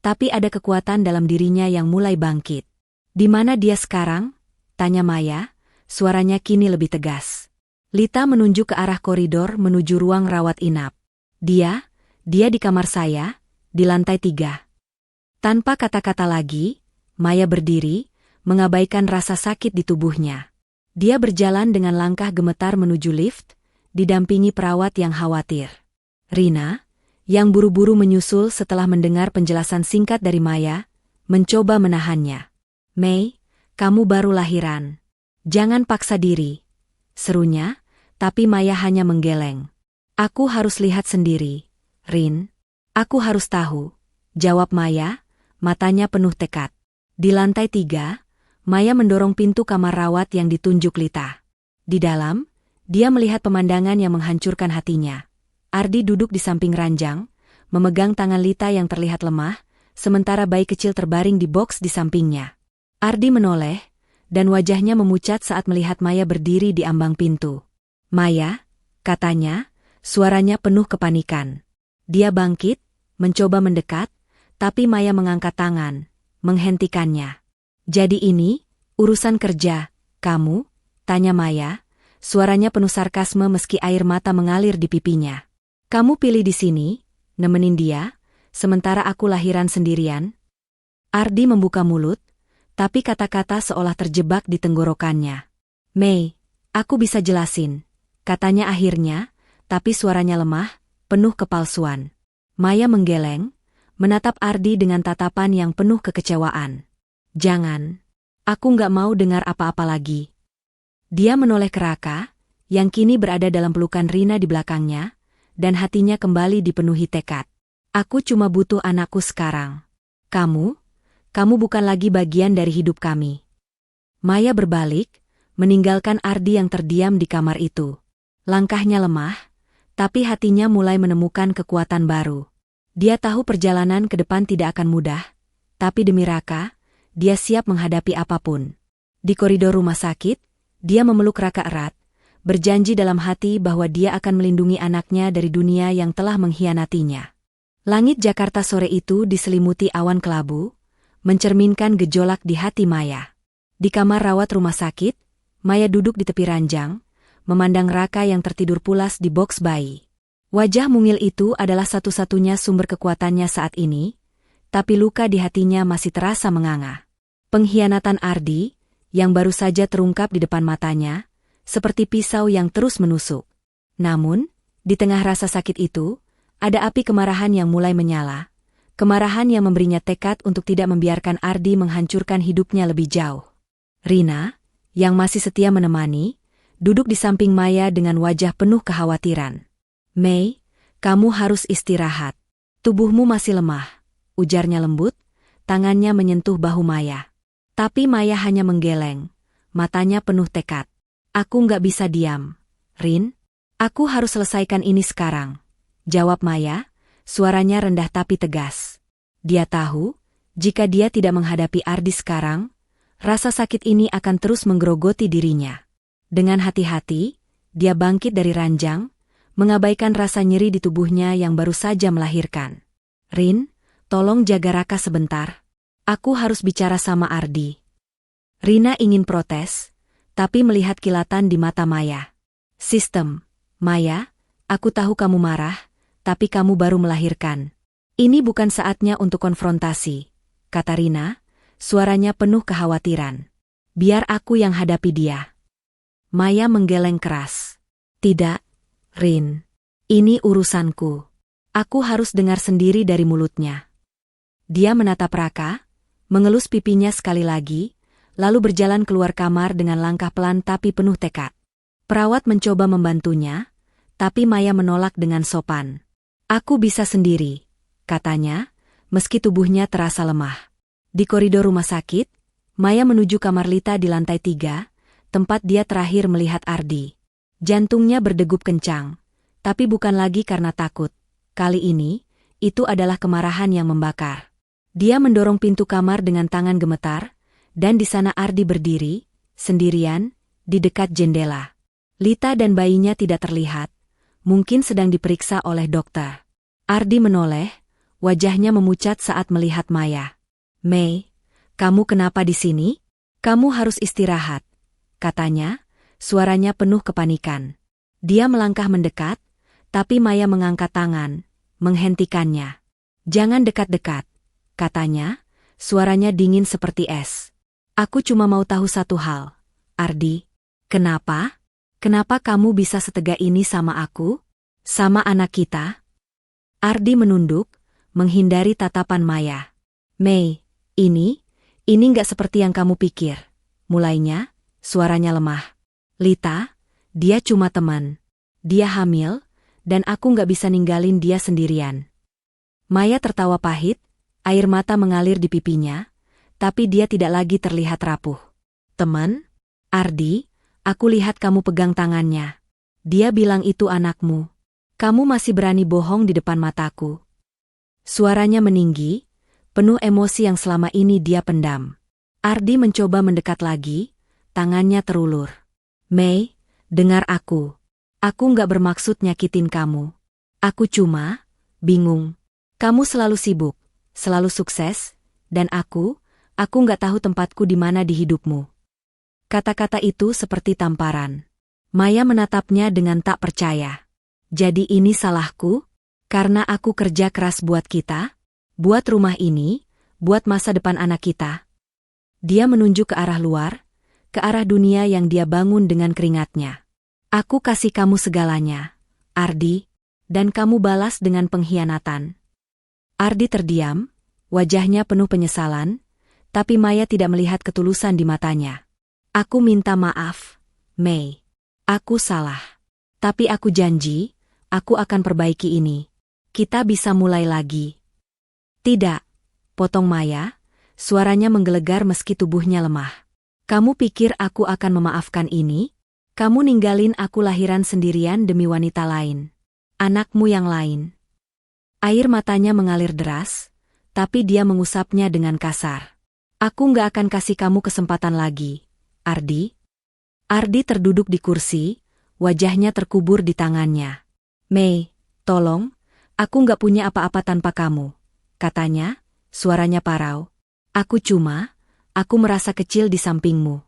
tapi ada kekuatan dalam dirinya yang mulai bangkit. Di mana dia sekarang? Tanya Maya, suaranya kini lebih tegas. Lita menunjuk ke arah koridor menuju ruang rawat inap. Dia di kamar saya, di lantai 3. Tanpa kata-kata lagi, Maya berdiri, mengabaikan rasa sakit di tubuhnya. Dia berjalan dengan langkah gemetar menuju lift, didampingi perawat yang khawatir. Rina, yang buru-buru menyusul setelah mendengar penjelasan singkat dari Maya, mencoba menahannya. Mei, kamu baru lahiran. Jangan paksa diri. Serunya, tapi Maya hanya menggeleng. Aku harus lihat sendiri, Rin. Aku harus tahu, jawab Maya, matanya penuh tekad. Di lantai 3, Maya mendorong pintu kamar rawat yang ditunjuk Lita. Di dalam, dia melihat pemandangan yang menghancurkan hatinya. Ardi duduk di samping ranjang, memegang tangan Lita yang terlihat lemah, sementara bayi kecil terbaring di boks di sampingnya. Ardi menoleh, dan wajahnya memucat saat melihat Maya berdiri di ambang pintu. Maya, katanya, suaranya penuh kepanikan. Dia bangkit, mencoba mendekat, tapi Maya mengangkat tangan, menghentikannya. Jadi ini, urusan kerja, kamu? Tanya Maya, suaranya penuh sarkasme meski air mata mengalir di pipinya. Kamu pilih di sini, nemenin dia, sementara aku lahiran sendirian? Ardi membuka mulut, tapi kata-kata seolah terjebak di tenggorokannya. Mei, aku bisa jelasin, katanya akhirnya, tapi suaranya lemah, penuh kepalsuan. Maya menggeleng, menatap Ardi dengan tatapan yang penuh kekecewaan. Jangan, aku nggak mau dengar apa-apa lagi. Dia menoleh ke Raka, yang kini berada dalam pelukan Rina di belakangnya, dan hatinya kembali dipenuhi tekad. Aku cuma butuh anakku sekarang. Kamu bukan lagi bagian dari hidup kami. Maya berbalik, meninggalkan Ardi yang terdiam di kamar itu. Langkahnya lemah, tapi hatinya mulai menemukan kekuatan baru. Dia tahu perjalanan ke depan tidak akan mudah, tapi demi Raka, dia siap menghadapi apapun. Di koridor rumah sakit, dia memeluk Raka erat, berjanji dalam hati bahwa dia akan melindungi anaknya dari dunia yang telah mengkhianatinya. Langit Jakarta sore itu diselimuti awan kelabu, mencerminkan gejolak di hati Maya. Di kamar rawat rumah sakit, Maya duduk di tepi ranjang, memandang Raka yang tertidur pulas di boks bayi. Wajah mungil itu adalah satu-satunya sumber kekuatannya saat ini, tapi luka di hatinya masih terasa menganga. Pengkhianatan Ardi, yang baru saja terungkap di depan matanya, seperti pisau yang terus menusuk. Namun, di tengah rasa sakit itu, ada api kemarahan yang mulai menyala. Kemarahan yang memberinya tekad untuk tidak membiarkan Ardi menghancurkan hidupnya lebih jauh. Rina, yang masih setia menemani, duduk di samping Maya dengan wajah penuh kekhawatiran. "Mei, kamu harus istirahat. Tubuhmu masih lemah," ujarnya lembut, tangannya menyentuh bahu Maya. Tapi Maya hanya menggeleng, matanya penuh tekad. "Aku nggak bisa diam, Rin. Aku harus selesaikan ini sekarang," jawab Maya, suaranya rendah tapi tegas. Dia tahu, jika dia tidak menghadapi Ardi sekarang, rasa sakit ini akan terus menggerogoti dirinya. Dengan hati-hati, dia bangkit dari ranjang, mengabaikan rasa nyeri di tubuhnya yang baru saja melahirkan. "Rin, tolong jaga Raka sebentar. Aku harus bicara sama Ardi." Rina ingin protes, tapi melihat kilatan di mata Maya. "Sistem, Maya, aku tahu kamu marah, tapi kamu baru melahirkan. Ini bukan saatnya untuk konfrontasi," kata Rina, suaranya penuh kekhawatiran. "Biar aku yang hadapi dia." Maya menggeleng keras. "Tidak, Rin. Ini urusanku. Aku harus dengar sendiri dari mulutnya." Dia menatap Raka, mengelus pipinya sekali lagi, lalu berjalan keluar kamar dengan langkah pelan tapi penuh tekad. Perawat mencoba membantunya, tapi Maya menolak dengan sopan. "Aku bisa sendiri," katanya, meski tubuhnya terasa lemah. Di koridor rumah sakit, Maya menuju kamar Lita di lantai 3, tempat dia terakhir melihat Ardi. Jantungnya berdegup kencang, tapi bukan lagi karena takut. Kali ini, itu adalah kemarahan yang membakar. Dia mendorong pintu kamar dengan tangan gemetar, dan di sana Ardi berdiri, sendirian, di dekat jendela. Lita dan bayinya tidak terlihat, mungkin sedang diperiksa oleh dokter. Ardi menoleh, wajahnya memucat saat melihat Maya. "Mei, kamu kenapa di sini? Kamu harus istirahat," katanya, suaranya penuh kepanikan. Dia melangkah mendekat, tapi Maya mengangkat tangan, menghentikannya. "Jangan dekat-dekat," katanya, suaranya dingin seperti es. "Aku cuma mau tahu satu hal, Ardi. Kenapa? Kenapa kamu bisa setega ini sama aku? Sama anak kita?" Ardi menunduk, menghindari tatapan Maya. "Mei, ini nggak seperti yang kamu pikir," mulainya, suaranya lemah. "Lita, dia cuma teman. Dia hamil, dan aku nggak bisa ninggalin dia sendirian." Maya tertawa pahit, air mata mengalir di pipinya, tapi dia tidak lagi terlihat rapuh. "Teman? Ardi, aku lihat kamu pegang tangannya. Dia bilang itu anakmu. Kamu masih berani bohong di depan mataku." Suaranya meninggi, penuh emosi yang selama ini dia pendam. Ardi mencoba mendekat lagi, tangannya terulur. "Mei, dengar aku. Aku nggak bermaksud nyakitin kamu. Aku cuma bingung. Kamu selalu sibuk, selalu sukses, dan aku nggak tahu tempatku di mana di hidupmu." Kata-kata itu seperti tamparan. Maya menatapnya dengan tak percaya. "Jadi ini salahku? Karena aku kerja keras buat kita? Buat rumah ini? Buat masa depan anak kita?" Dia menunjuk ke arah luar, ke arah dunia yang dia bangun dengan keringatnya. "Aku kasih kamu segalanya, Ardi, dan kamu balas dengan pengkhianatan." Ardi terdiam, wajahnya penuh penyesalan, tapi Maya tidak melihat ketulusan di matanya. "Aku minta maaf, Mei. Aku salah. Tapi aku janji, aku akan perbaiki ini. Kita bisa mulai lagi." "Tidak, potong Maya, suaranya menggelegar meski tubuhnya lemah. Kamu pikir aku akan memaafkan ini? Kamu ninggalin aku lahiran sendirian demi wanita lain. Anakmu yang lain. Air matanya mengalir deras, tapi dia mengusapnya dengan kasar. Aku nggak akan kasih kamu kesempatan lagi, Ardi. Ardi terduduk di kursi, wajahnya terkubur di tangannya. Mei, tolong, aku nggak punya apa-apa tanpa kamu, katanya, suaranya parau. Aku merasa kecil di sampingmu.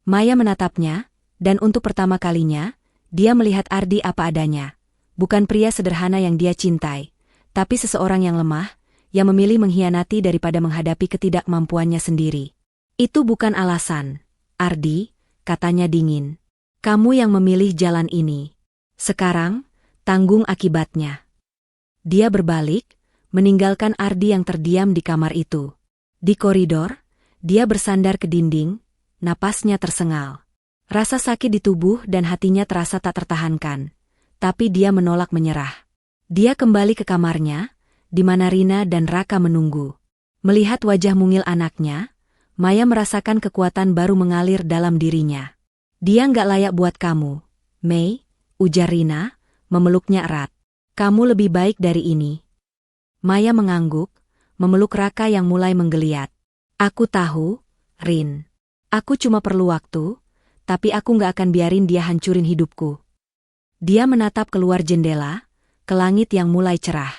Maya menatapnya, dan untuk pertama kalinya, dia melihat Ardi apa adanya. Bukan pria sederhana yang dia cintai, tapi seseorang yang lemah, yang memilih mengkhianati daripada menghadapi ketidakmampuannya sendiri. Itu bukan alasan, Ardi, katanya dingin. Kamu yang memilih jalan ini. Sekarang, tanggung akibatnya. Dia berbalik, meninggalkan Ardi yang terdiam di kamar itu. Di koridor, dia bersandar ke dinding, napasnya tersengal. Rasa sakit di tubuh dan hatinya terasa tak tertahankan. Tapi dia menolak menyerah. Dia kembali ke kamarnya, di mana Rina dan Raka menunggu. Melihat wajah mungil anaknya, Maya merasakan kekuatan baru mengalir dalam dirinya. Dia nggak layak buat kamu, Mei, ujar Rina, memeluknya erat. Kamu lebih baik dari ini. Maya mengangguk, memeluk Raka yang mulai menggeliat. Aku tahu, Rin. Aku cuma perlu waktu, tapi aku nggak akan biarin dia hancurin hidupku. Dia menatap keluar jendela, ke langit yang mulai cerah.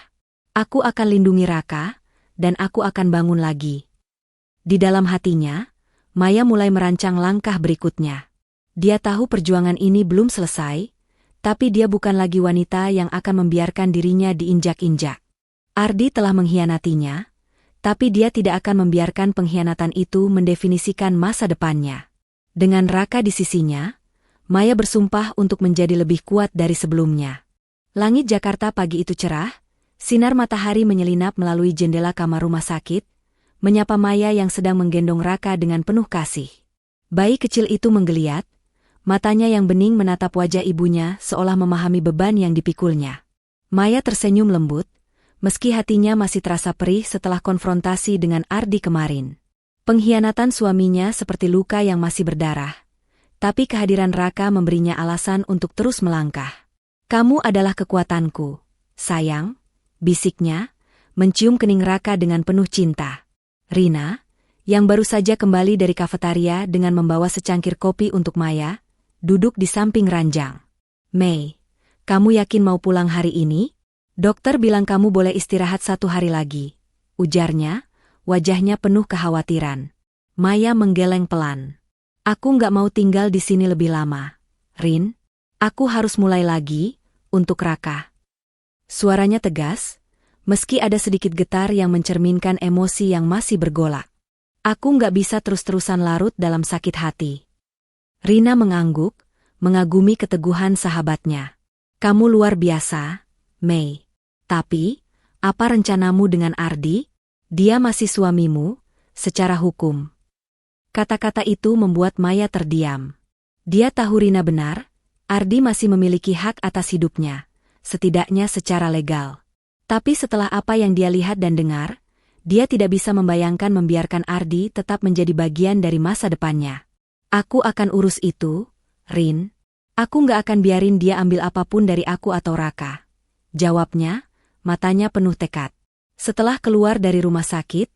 Aku akan lindungi Raka, dan aku akan bangun lagi. Di dalam hatinya, Maya mulai merancang langkah berikutnya. Dia tahu perjuangan ini belum selesai, tapi dia bukan lagi wanita yang akan membiarkan dirinya diinjak-injak. Ardi telah mengkhianatinya, tapi dia tidak akan membiarkan pengkhianatan itu mendefinisikan masa depannya. Dengan Raka di sisinya, Maya bersumpah untuk menjadi lebih kuat dari sebelumnya. Langit Jakarta pagi itu cerah, sinar matahari menyelinap melalui jendela kamar rumah sakit, menyapa Maya yang sedang menggendong Raka dengan penuh kasih. Bayi kecil itu menggeliat, matanya yang bening menatap wajah ibunya seolah memahami beban yang dipikulnya. Maya tersenyum lembut, meski hatinya masih terasa perih setelah konfrontasi dengan Ardi kemarin. Pengkhianatan suaminya seperti luka yang masih berdarah, tapi kehadiran Raka memberinya alasan untuk terus melangkah. Kamu adalah kekuatanku, sayang, bisiknya, mencium kening Raka dengan penuh cinta. Rina, yang baru saja kembali dari kafetaria dengan membawa secangkir kopi untuk Maya, duduk di samping ranjang. Mei, kamu yakin mau pulang hari ini? Dokter bilang kamu boleh istirahat 1 hari lagi, ujarnya, wajahnya penuh kekhawatiran. Maya menggeleng pelan. Aku nggak mau tinggal di sini lebih lama, Rin. Aku harus mulai lagi, untuk Raka. Suaranya tegas, meski ada sedikit getar yang mencerminkan emosi yang masih bergolak. Aku nggak bisa terus-terusan larut dalam sakit hati. Rina mengangguk, mengagumi keteguhan sahabatnya. Kamu luar biasa, Mei. Tapi, apa rencanamu dengan Ardi? Dia masih suamimu, secara hukum. Kata-kata itu membuat Maya terdiam. Dia tahu Rina benar, Ardi masih memiliki hak atas hidupnya, setidaknya secara legal. Tapi setelah apa yang dia lihat dan dengar, dia tidak bisa membayangkan membiarkan Ardi tetap menjadi bagian dari masa depannya. Aku akan urus itu, Rin. Aku nggak akan biarin dia ambil apapun dari aku atau Raka. Jawabnya, matanya penuh tekad. Setelah keluar dari rumah sakit,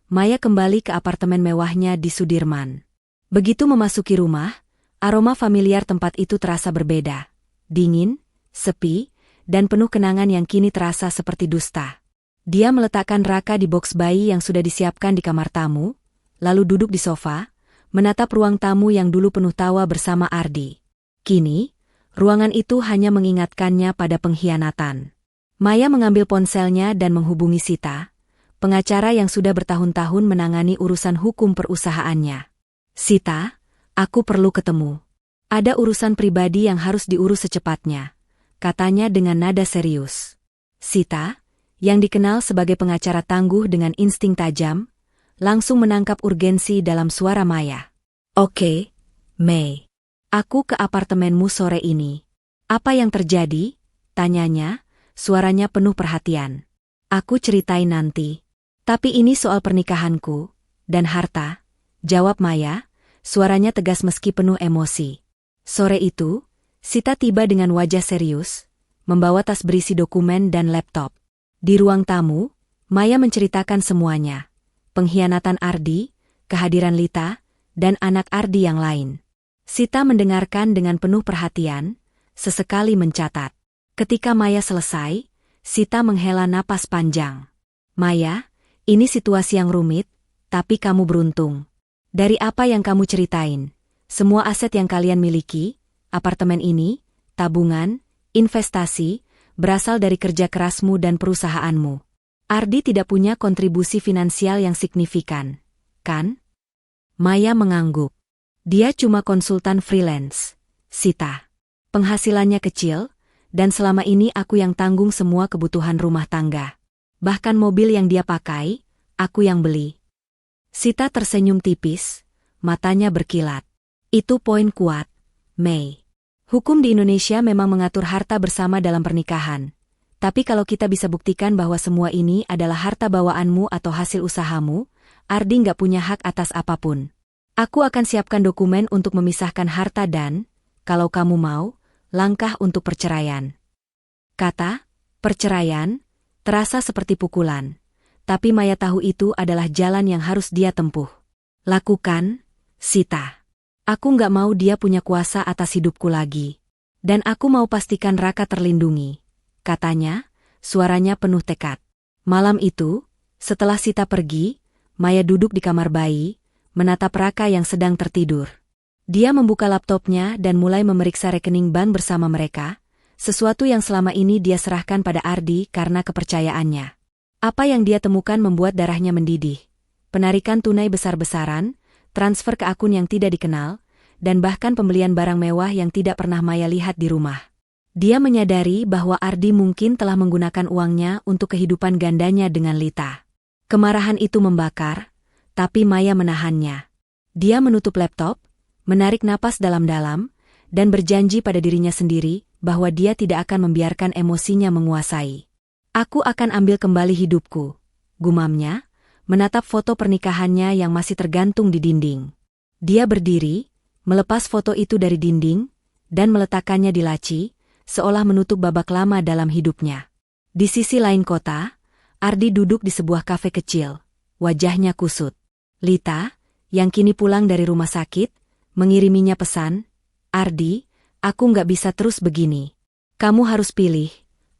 Maya kembali ke apartemen mewahnya di Sudirman. Begitu memasuki rumah, aroma familiar tempat itu terasa berbeda. Dingin, sepi, dan penuh kenangan yang kini terasa seperti dusta. Dia meletakkan Raka di boks bayi yang sudah disiapkan di kamar tamu, lalu duduk di sofa, menatap ruang tamu yang dulu penuh tawa bersama Ardi. Kini, ruangan itu hanya mengingatkannya pada pengkhianatan. Maya mengambil ponselnya dan menghubungi Sita, pengacara yang sudah bertahun-tahun menangani urusan hukum perusahaannya. Sita, aku perlu ketemu. Ada urusan pribadi yang harus diurus secepatnya, katanya dengan nada serius. Sita, yang dikenal sebagai pengacara tangguh dengan insting tajam, langsung menangkap urgensi dalam suara Maya. Oke, Mei. Aku ke apartemenmu sore ini. Apa yang terjadi? Tanyanya, suaranya penuh perhatian. Aku ceritain nanti. Tapi ini soal pernikahanku dan harta, jawab Maya, suaranya tegas meski penuh emosi. Sore itu, Sita tiba dengan wajah serius, membawa tas berisi dokumen dan laptop. Di ruang tamu, Maya menceritakan semuanya. Pengkhianatan Ardi, kehadiran Lita, dan anak Ardi yang lain. Sita mendengarkan dengan penuh perhatian, sesekali mencatat. Ketika Maya selesai, Sita menghela napas panjang. Maya, ini situasi yang rumit, tapi kamu beruntung. Dari apa yang kamu ceritain, semua aset yang kalian miliki, apartemen ini, tabungan, investasi, berasal dari kerja kerasmu dan perusahaanmu. Ardi tidak punya kontribusi finansial yang signifikan, kan? Maya mengangguk. Dia cuma konsultan freelance. Sita. Penghasilannya kecil, dan selama ini aku yang tanggung semua kebutuhan rumah tangga. Bahkan mobil yang dia pakai, aku yang beli. Sita tersenyum tipis, matanya berkilat. Itu poin kuat, Mei. Hukum di Indonesia memang mengatur harta bersama dalam pernikahan. Tapi kalau kita bisa buktikan bahwa semua ini adalah harta bawaanmu atau hasil usahamu, Ardi nggak punya hak atas apapun. Aku akan siapkan dokumen untuk memisahkan harta dan, kalau kamu mau, langkah untuk perceraian. Kata, perceraian, terasa seperti pukulan. Tapi Maya tahu itu adalah jalan yang harus dia tempuh. Lakukan, Sita. Aku nggak mau dia punya kuasa atas hidupku lagi. Dan aku mau pastikan Raka terlindungi. Katanya, suaranya penuh tekad. Malam itu, setelah Sita pergi, Maya duduk di kamar bayi, menatap Raka yang sedang tertidur. Dia membuka laptopnya dan mulai memeriksa rekening bank bersama mereka, sesuatu yang selama ini dia serahkan pada Ardi karena kepercayaannya. Apa yang dia temukan membuat darahnya mendidih. Penarikan tunai besar-besaran, transfer ke akun yang tidak dikenal, dan bahkan pembelian barang mewah yang tidak pernah Maya lihat di rumah. Dia menyadari bahwa Ardi mungkin telah menggunakan uangnya untuk kehidupan gandanya dengan Lita. Kemarahan itu membakar, tapi Maya menahannya. Dia menutup laptop, menarik napas dalam-dalam, dan berjanji pada dirinya sendiri bahwa dia tidak akan membiarkan emosinya menguasai. Aku akan ambil kembali hidupku, gumamnya, menatap foto pernikahannya yang masih tergantung di dinding. Dia berdiri, melepas foto itu dari dinding, dan meletakkannya di laci, seolah menutup babak lama dalam hidupnya. Di sisi lain kota, Ardi duduk di sebuah kafe kecil, wajahnya kusut. Lita, yang kini pulang dari rumah sakit, mengiriminya pesan, Ardi, aku nggak bisa terus begini. Kamu harus pilih,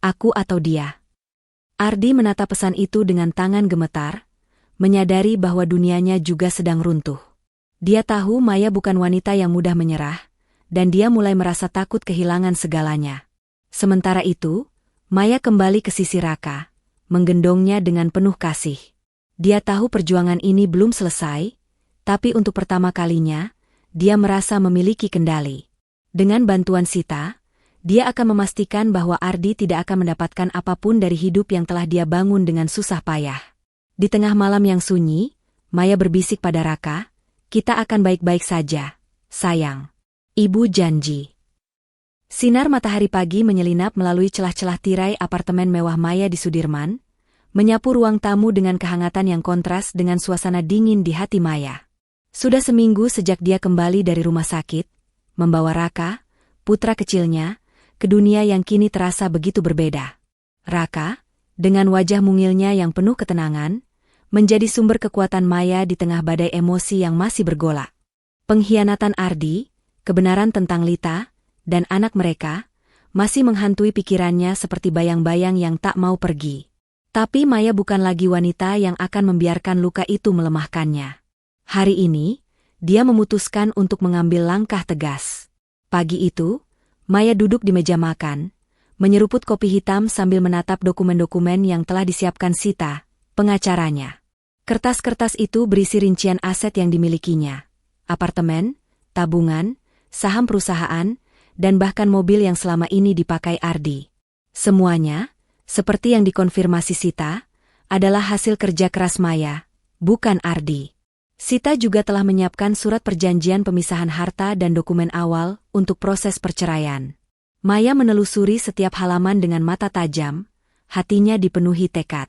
aku atau dia. Ardi menatap pesan itu dengan tangan gemetar, menyadari bahwa dunianya juga sedang runtuh. Dia tahu Maya bukan wanita yang mudah menyerah, dan dia mulai merasa takut kehilangan segalanya. Sementara itu, Maya kembali ke sisi Raka, menggendongnya dengan penuh kasih. Dia tahu perjuangan ini belum selesai, tapi untuk pertama kalinya, dia merasa memiliki kendali. Dengan bantuan Sita, dia akan memastikan bahwa Ardi tidak akan mendapatkan apapun dari hidup yang telah dia bangun dengan susah payah. Di tengah malam yang sunyi, Maya berbisik pada Raka, kita akan baik-baik saja, sayang. Ibu janji. Sinar matahari pagi menyelinap melalui celah-celah tirai apartemen mewah Maya di Sudirman, menyapu ruang tamu dengan kehangatan yang kontras dengan suasana dingin di hati Maya. Sudah seminggu sejak dia kembali dari rumah sakit, membawa Raka, putra kecilnya, ke dunia yang kini terasa begitu berbeda. Raka, dengan wajah mungilnya yang penuh ketenangan, menjadi sumber kekuatan Maya di tengah badai emosi yang masih bergolak. Pengkhianatan Ardi, kebenaran tentang Lita, dan anak mereka, masih menghantui pikirannya seperti bayang-bayang yang tak mau pergi. Tapi Maya bukan lagi wanita yang akan membiarkan luka itu melemahkannya. Hari ini, dia memutuskan untuk mengambil langkah tegas. Pagi itu, Maya duduk di meja makan, menyeruput kopi hitam sambil menatap dokumen-dokumen yang telah disiapkan Sita, pengacaranya. Kertas-kertas itu berisi rincian aset yang dimilikinya. Apartemen, tabungan, saham perusahaan, dan bahkan mobil yang selama ini dipakai Ardi. Semuanya, seperti yang dikonfirmasi Sita, adalah hasil kerja keras Maya, bukan Ardi. Sita juga telah menyiapkan surat perjanjian pemisahan harta dan dokumen awal untuk proses perceraian. Maya menelusuri setiap halaman dengan mata tajam, hatinya dipenuhi tekad.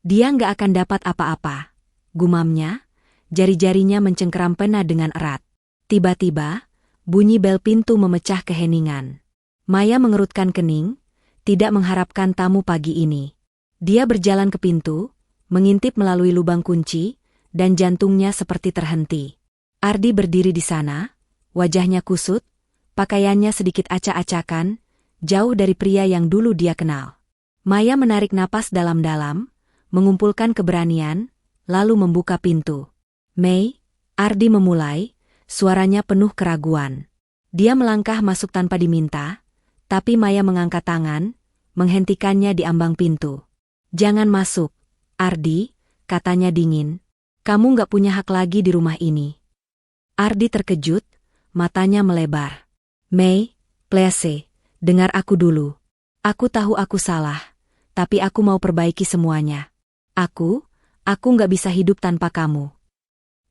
Dia nggak akan dapat apa-apa, gumamnya, jari-jarinya mencengkeram pena dengan erat. Tiba-tiba, bunyi bel pintu memecah keheningan. Maya mengerutkan kening, tidak mengharapkan tamu pagi ini. Dia berjalan ke pintu, mengintip melalui lubang kunci, dan jantungnya seperti terhenti. Ardi berdiri di sana, wajahnya kusut, pakaiannya sedikit acak-acakan, jauh dari pria yang dulu dia kenal. Maya menarik napas dalam-dalam, mengumpulkan keberanian, lalu membuka pintu. "Mei," Ardi memulai, suaranya penuh keraguan. Dia melangkah masuk tanpa diminta, tapi Maya mengangkat tangan, menghentikannya di ambang pintu. "Jangan masuk, Ardi," katanya dingin. "Kamu nggak punya hak lagi di rumah ini." Ardi terkejut, matanya melebar. "Mei, please, dengar aku dulu. Aku tahu aku salah, tapi aku mau perbaiki semuanya. Aku nggak bisa hidup tanpa kamu."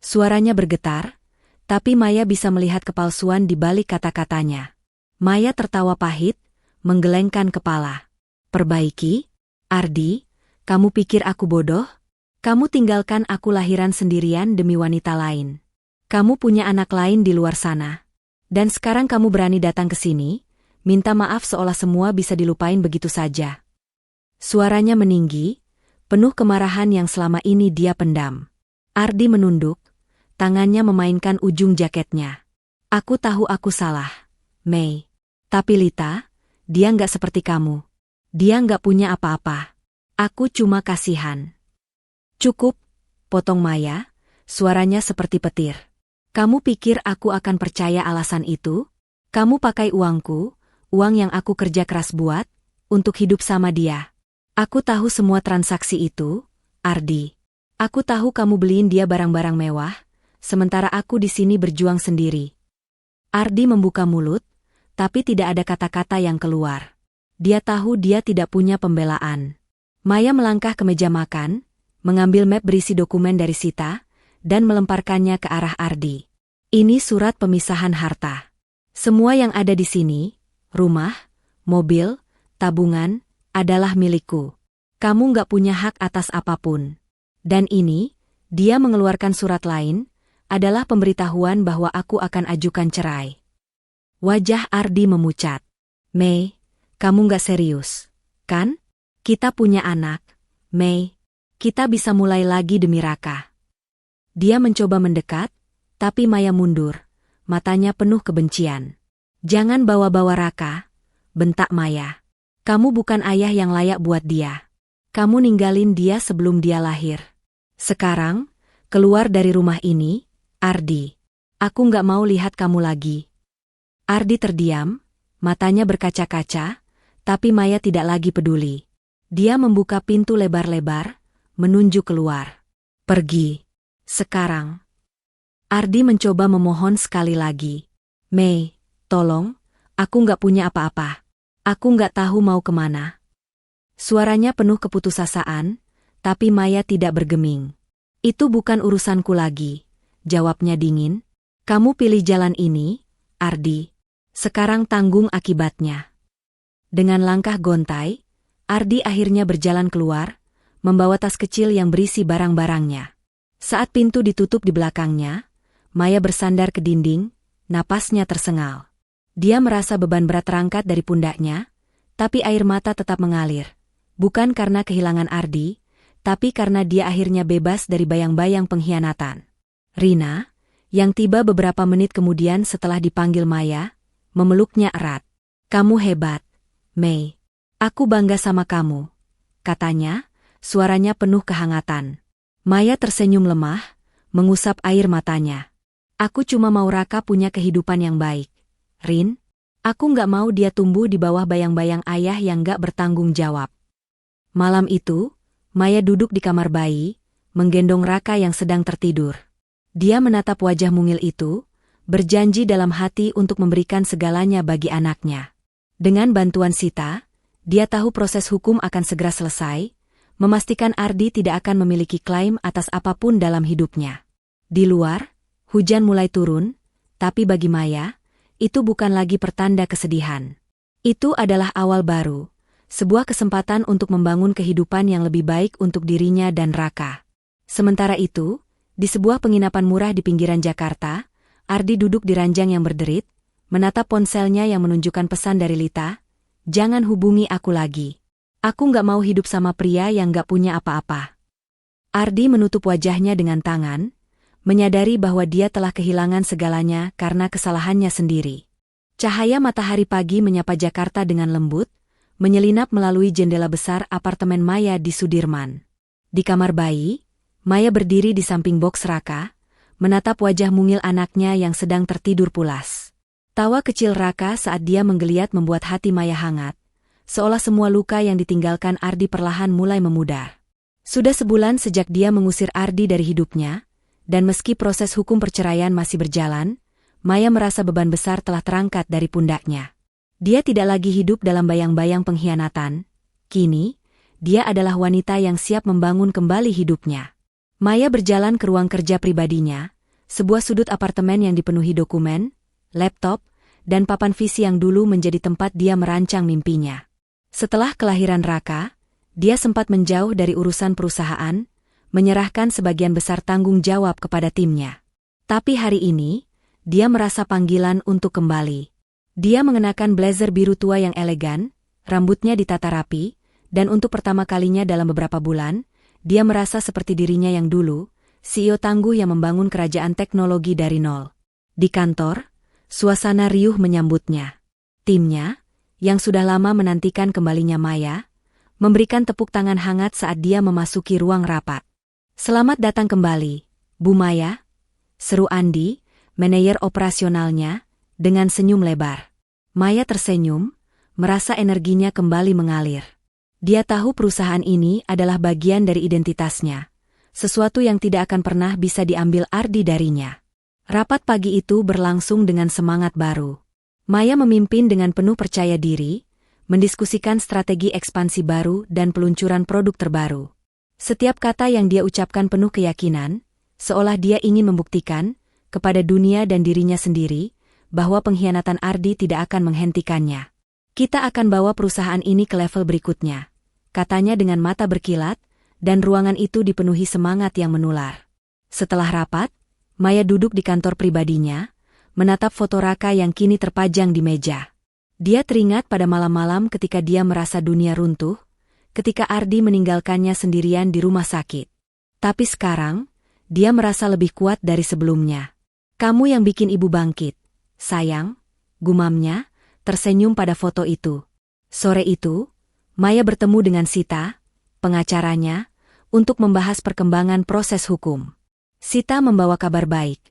Suaranya bergetar, tapi Maya bisa melihat kepalsuan di balik kata-katanya. Maya tertawa pahit, menggelengkan kepala. "Perbaiki? Ardi, kamu pikir aku bodoh? Kamu tinggalkan aku lahiran sendirian demi wanita lain. Kamu punya anak lain di luar sana. Dan sekarang kamu berani datang ke sini, minta maaf seolah semua bisa dilupain begitu saja." Suaranya meninggi, penuh kemarahan yang selama ini dia pendam. Ardi menunduk, tangannya memainkan ujung jaketnya. "Aku tahu aku salah, Mei. Tapi Lita, dia nggak seperti kamu. Dia nggak punya apa-apa. Aku cuma kasihan." "Cukup," potong Maya, suaranya seperti petir. "Kamu pikir aku akan percaya alasan itu? Kamu pakai uangku, uang yang aku kerja keras buat, untuk hidup sama dia. Aku tahu semua transaksi itu, Ardi. Aku tahu kamu beliin dia barang-barang mewah, sementara aku di sini berjuang sendiri." Ardi membuka mulut, tapi tidak ada kata-kata yang keluar. Dia tahu dia tidak punya pembelaan. Maya melangkah ke meja makan, mengambil map berisi dokumen dari Sita, dan melemparkannya ke arah Ardi. "Ini surat pemisahan harta. Semua yang ada di sini, rumah, mobil, tabungan, adalah milikku. Kamu nggak punya hak atas apapun. Dan ini," dia mengeluarkan surat lain, "adalah pemberitahuan bahwa aku akan ajukan cerai." Wajah Ardi memucat. "Mei, kamu nggak serius, kan? Kita punya anak, Mei. Kita bisa mulai lagi demi Raka." Dia mencoba mendekat, tapi Maya mundur, matanya penuh kebencian. "Jangan bawa-bawa Raka," bentak Maya. "Kamu bukan ayah yang layak buat dia. Kamu ninggalin dia sebelum dia lahir. Sekarang, keluar dari rumah ini, Ardi. Aku nggak mau lihat kamu lagi." Ardi terdiam, matanya berkaca-kaca, tapi Maya tidak lagi peduli. Dia membuka pintu lebar-lebar, menunjuk keluar. "Pergi. Sekarang." Ardi mencoba memohon sekali lagi. "Mei, tolong, aku nggak punya apa-apa. Aku nggak tahu mau kemana." Suaranya penuh keputusasaan, tapi Maya tidak bergeming. "Itu bukan urusanku lagi," jawabnya dingin. "Kamu pilih jalan ini, Ardi. Sekarang tanggung akibatnya." Dengan langkah gontai, Ardi akhirnya berjalan keluar, membawa tas kecil yang berisi barang-barangnya. Saat pintu ditutup di belakangnya, Maya bersandar ke dinding, napasnya tersengal. Dia merasa beban berat terangkat dari pundaknya, tapi air mata tetap mengalir. Bukan karena kehilangan Ardi, tapi karena dia akhirnya bebas dari bayang-bayang pengkhianatan. Rina, yang tiba beberapa menit kemudian setelah dipanggil Maya, memeluknya erat. "Kamu hebat, Mei. Aku bangga sama kamu," katanya, suaranya penuh kehangatan. Maya tersenyum lemah, mengusap air matanya. "Aku cuma mau Raka punya kehidupan yang baik, Rin. Aku nggak mau dia tumbuh di bawah bayang-bayang ayah yang nggak bertanggung jawab." Malam itu, Maya duduk di kamar bayi, menggendong Raka yang sedang tertidur. Dia menatap wajah mungil itu, berjanji dalam hati untuk memberikan segalanya bagi anaknya. Dengan bantuan Sita, dia tahu proses hukum akan segera selesai, memastikan Ardi tidak akan memiliki klaim atas apapun dalam hidupnya. Di luar, hujan mulai turun, tapi bagi Maya, itu bukan lagi pertanda kesedihan. Itu adalah awal baru, Sebuah kesempatan untuk membangun kehidupan yang lebih baik untuk dirinya dan Raka. Sementara itu, di sebuah penginapan murah di pinggiran Jakarta, Ardi duduk di ranjang yang berderit, menatap ponselnya yang menunjukkan pesan dari Lita, "Jangan hubungi aku lagi. Aku nggak mau hidup sama pria yang nggak punya apa-apa." Ardi menutup wajahnya dengan tangan, menyadari bahwa dia telah kehilangan segalanya karena kesalahannya sendiri. Cahaya matahari pagi menyapa Jakarta dengan lembut, menyelinap melalui jendela besar apartemen Maya di Sudirman. Di kamar bayi, Maya berdiri di samping boks Raka, menatap wajah mungil anaknya yang sedang tertidur pulas. Tawa kecil Raka saat dia menggeliat membuat hati Maya hangat, seolah semua luka yang ditinggalkan Ardi perlahan mulai memudar. Sudah sebulan sejak dia mengusir Ardi dari hidupnya, dan meski proses hukum perceraian masih berjalan, Maya merasa beban besar telah terangkat dari pundaknya. Dia tidak lagi hidup dalam bayang-bayang pengkhianatan. Kini, dia adalah wanita yang siap membangun kembali hidupnya. Maya berjalan ke ruang kerja pribadinya, sebuah sudut apartemen yang dipenuhi dokumen, laptop, dan papan visi yang dulu menjadi tempat dia merancang mimpinya. Setelah kelahiran Raka, dia sempat menjauh dari urusan perusahaan, menyerahkan sebagian besar tanggung jawab kepada timnya. Tapi hari ini, dia merasa panggilan untuk kembali. Dia mengenakan blazer biru tua yang elegan, rambutnya ditata rapi, dan untuk pertama kalinya dalam beberapa bulan, dia merasa seperti dirinya yang dulu, CEO tangguh yang membangun kerajaan teknologi dari nol. Di kantor, suasana riuh menyambutnya. Timnya, yang sudah lama menantikan kembalinya Maya, memberikan tepuk tangan hangat saat dia memasuki ruang rapat. "Selamat datang kembali, Bu Maya," seru Andi, manajer operasionalnya, dengan senyum lebar. Maya tersenyum, merasa energinya kembali mengalir. Dia tahu perusahaan ini adalah bagian dari identitasnya, sesuatu yang tidak akan pernah bisa diambil Ardi darinya. Rapat pagi itu berlangsung dengan semangat baru. Maya memimpin dengan penuh percaya diri, mendiskusikan strategi ekspansi baru dan peluncuran produk terbaru. Setiap kata yang dia ucapkan penuh keyakinan, seolah dia ingin membuktikan kepada dunia dan dirinya sendiri bahwa pengkhianatan Ardi tidak akan menghentikannya. "Kita akan bawa perusahaan ini ke level berikutnya," katanya dengan mata berkilat, dan ruangan itu dipenuhi semangat yang menular. Setelah rapat, Maya duduk di kantor pribadinya, menatap foto Raka yang kini terpajang di meja. Dia teringat pada malam-malam ketika dia merasa dunia runtuh, ketika Ardi meninggalkannya sendirian di rumah sakit. Tapi sekarang, dia merasa lebih kuat dari sebelumnya. "Kamu yang bikin ibu bangkit, sayang," gumamnya, tersenyum pada foto itu. Sore itu, Maya bertemu dengan Sita, pengacaranya, untuk membahas perkembangan proses hukum. Sita membawa kabar baik.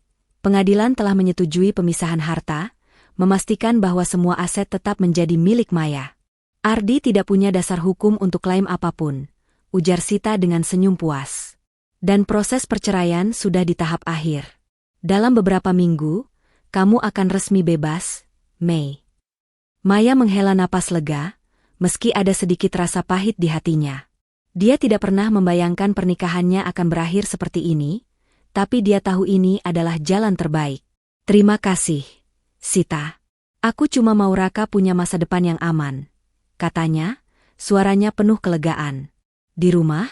Pengadilan telah menyetujui pemisahan harta, memastikan bahwa semua aset tetap menjadi milik Maya. "Ardi tidak punya dasar hukum untuk klaim apapun," ujar Sita dengan senyum puas. "Dan proses perceraian sudah di tahap akhir. Dalam beberapa minggu, kamu akan resmi bebas, Mei." Maya menghela napas lega, meski ada sedikit rasa pahit di hatinya. Dia tidak pernah membayangkan pernikahannya akan berakhir seperti ini, tapi dia tahu ini adalah jalan terbaik. "Terima kasih, Sita. Aku cuma mau Raka punya masa depan yang aman," katanya, suaranya penuh kelegaan. Di rumah,